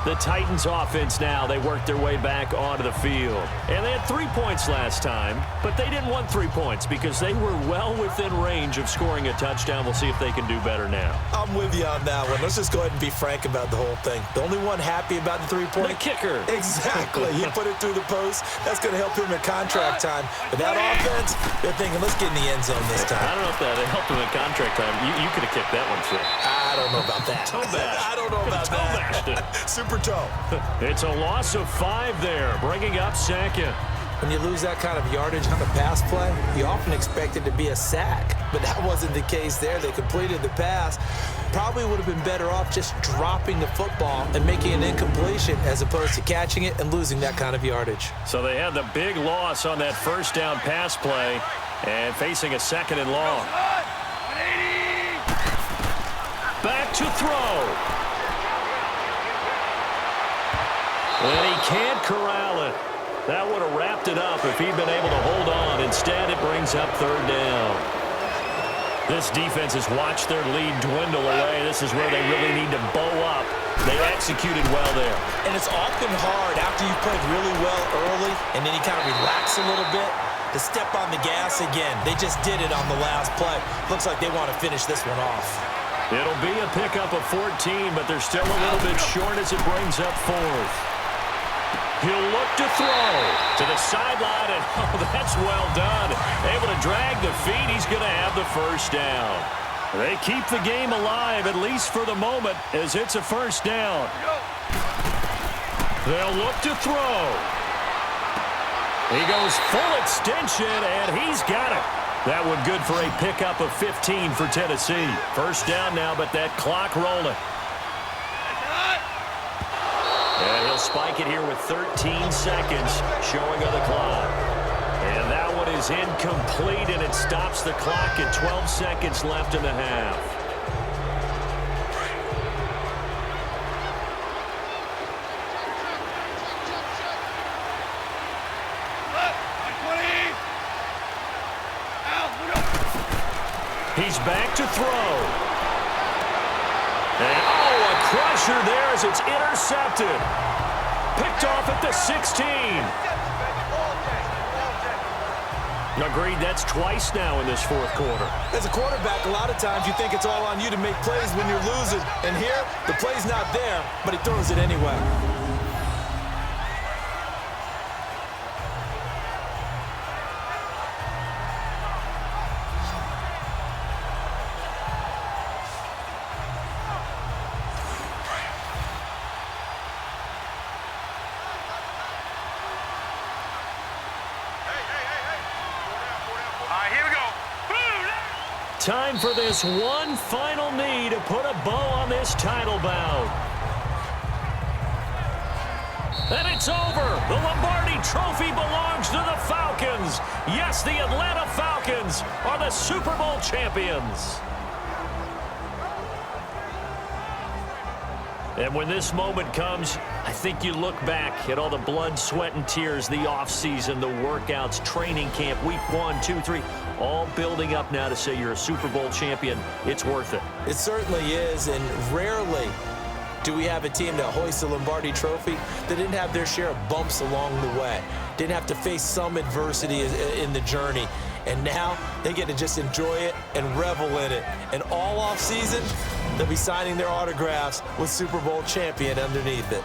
The Titans offense now, they work their way back onto the field. And they had 3 points last time, but they didn't want 3 points because they were well within range of scoring a touchdown. We'll see if they can do better now. I'm with you on that one. Let's just go ahead and be frank about the whole thing. The only one happy about the 3-point? The kicker. Exactly. He put it through the post. That's going to help him at contract time. But that offense, they're thinking, let's get in the end zone this time. I don't know if that helped him at contract time. You could have kicked that one through. I don't know about that. Toe bash. I don't know about that. Super toe. It's a loss of 5 there, bringing up 2nd. When you lose that kind of yardage on a pass play, you often expect it to be a sack. But that wasn't the case there. They completed the pass. Probably would have been better off just dropping the football and making an incompletion as opposed to catching it and losing that kind of yardage. So they had the big loss on that 1st down pass play and facing a 2nd and long. Back to throw. And he can't corral it. That would have wrapped it up if he'd been able to hold on. Instead, it brings up 3rd down. This defense has watched their lead dwindle away. This is where they really need to bow up. They executed well there. And it's often hard after you've played really well early and then you kind of relax a little bit to step on the gas again. They just did it on the last play. Looks like they want to finish this one off. It'll be a pickup of 14, but they're still a little bit short as it brings up 4th. He'll look to throw to the sideline, and that's well done. Able to drag the feet. He's going to have the 1st down. They keep the game alive, at least for the moment, as it's a 1st down. They'll look to throw. He goes full extension, and he's got it. That one good for a pickup of 15 for Tennessee. 1st down now, but that clock rolling. And he'll spike it here with 13 seconds showing on the clock. And that one is incomplete, and it stops the clock at 12 seconds left in the half. He's back to throw. And, oh, a crusher there as it's intercepted. Picked off at the 16. Agreed, that's twice now in this fourth quarter. As a quarterback, a lot of times you think it's all on you to make plays when you're losing. And here, the play's not there, but he throws it anyway. Time for this one final knee to put a bow on this title bout. And it's over. The Lombardi Trophy belongs to the Falcons. Yes, the Atlanta Falcons are the Super Bowl champions. And when this moment comes, I think you look back at all the blood, sweat, and tears, the offseason, the workouts, training camp, week 1, 2, 3, all building up now to say you're a Super Bowl champion. It's worth it. It certainly is, and rarely do we have a team that hoists the Lombardi Trophy that didn't have their share of bumps along the way, didn't have to face some adversity in the journey. And now they get to just enjoy it and revel in it. And all offseason, they'll be signing their autographs with Super Bowl champion underneath it.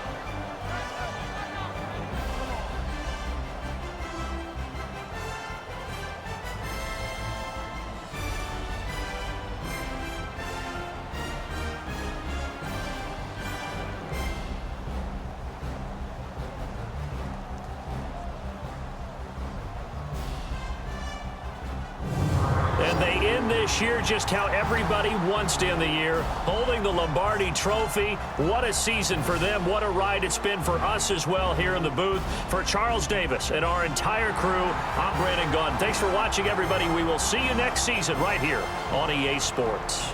This year, just how everybody wants to end the year, holding the Lombardi Trophy. What a season for them. What a ride it's been for us as well here in the booth. For Charles Davis and our entire crew, I'm Brandon Gaudin. Thanks for watching, everybody. We will see you next season right here on EA Sports.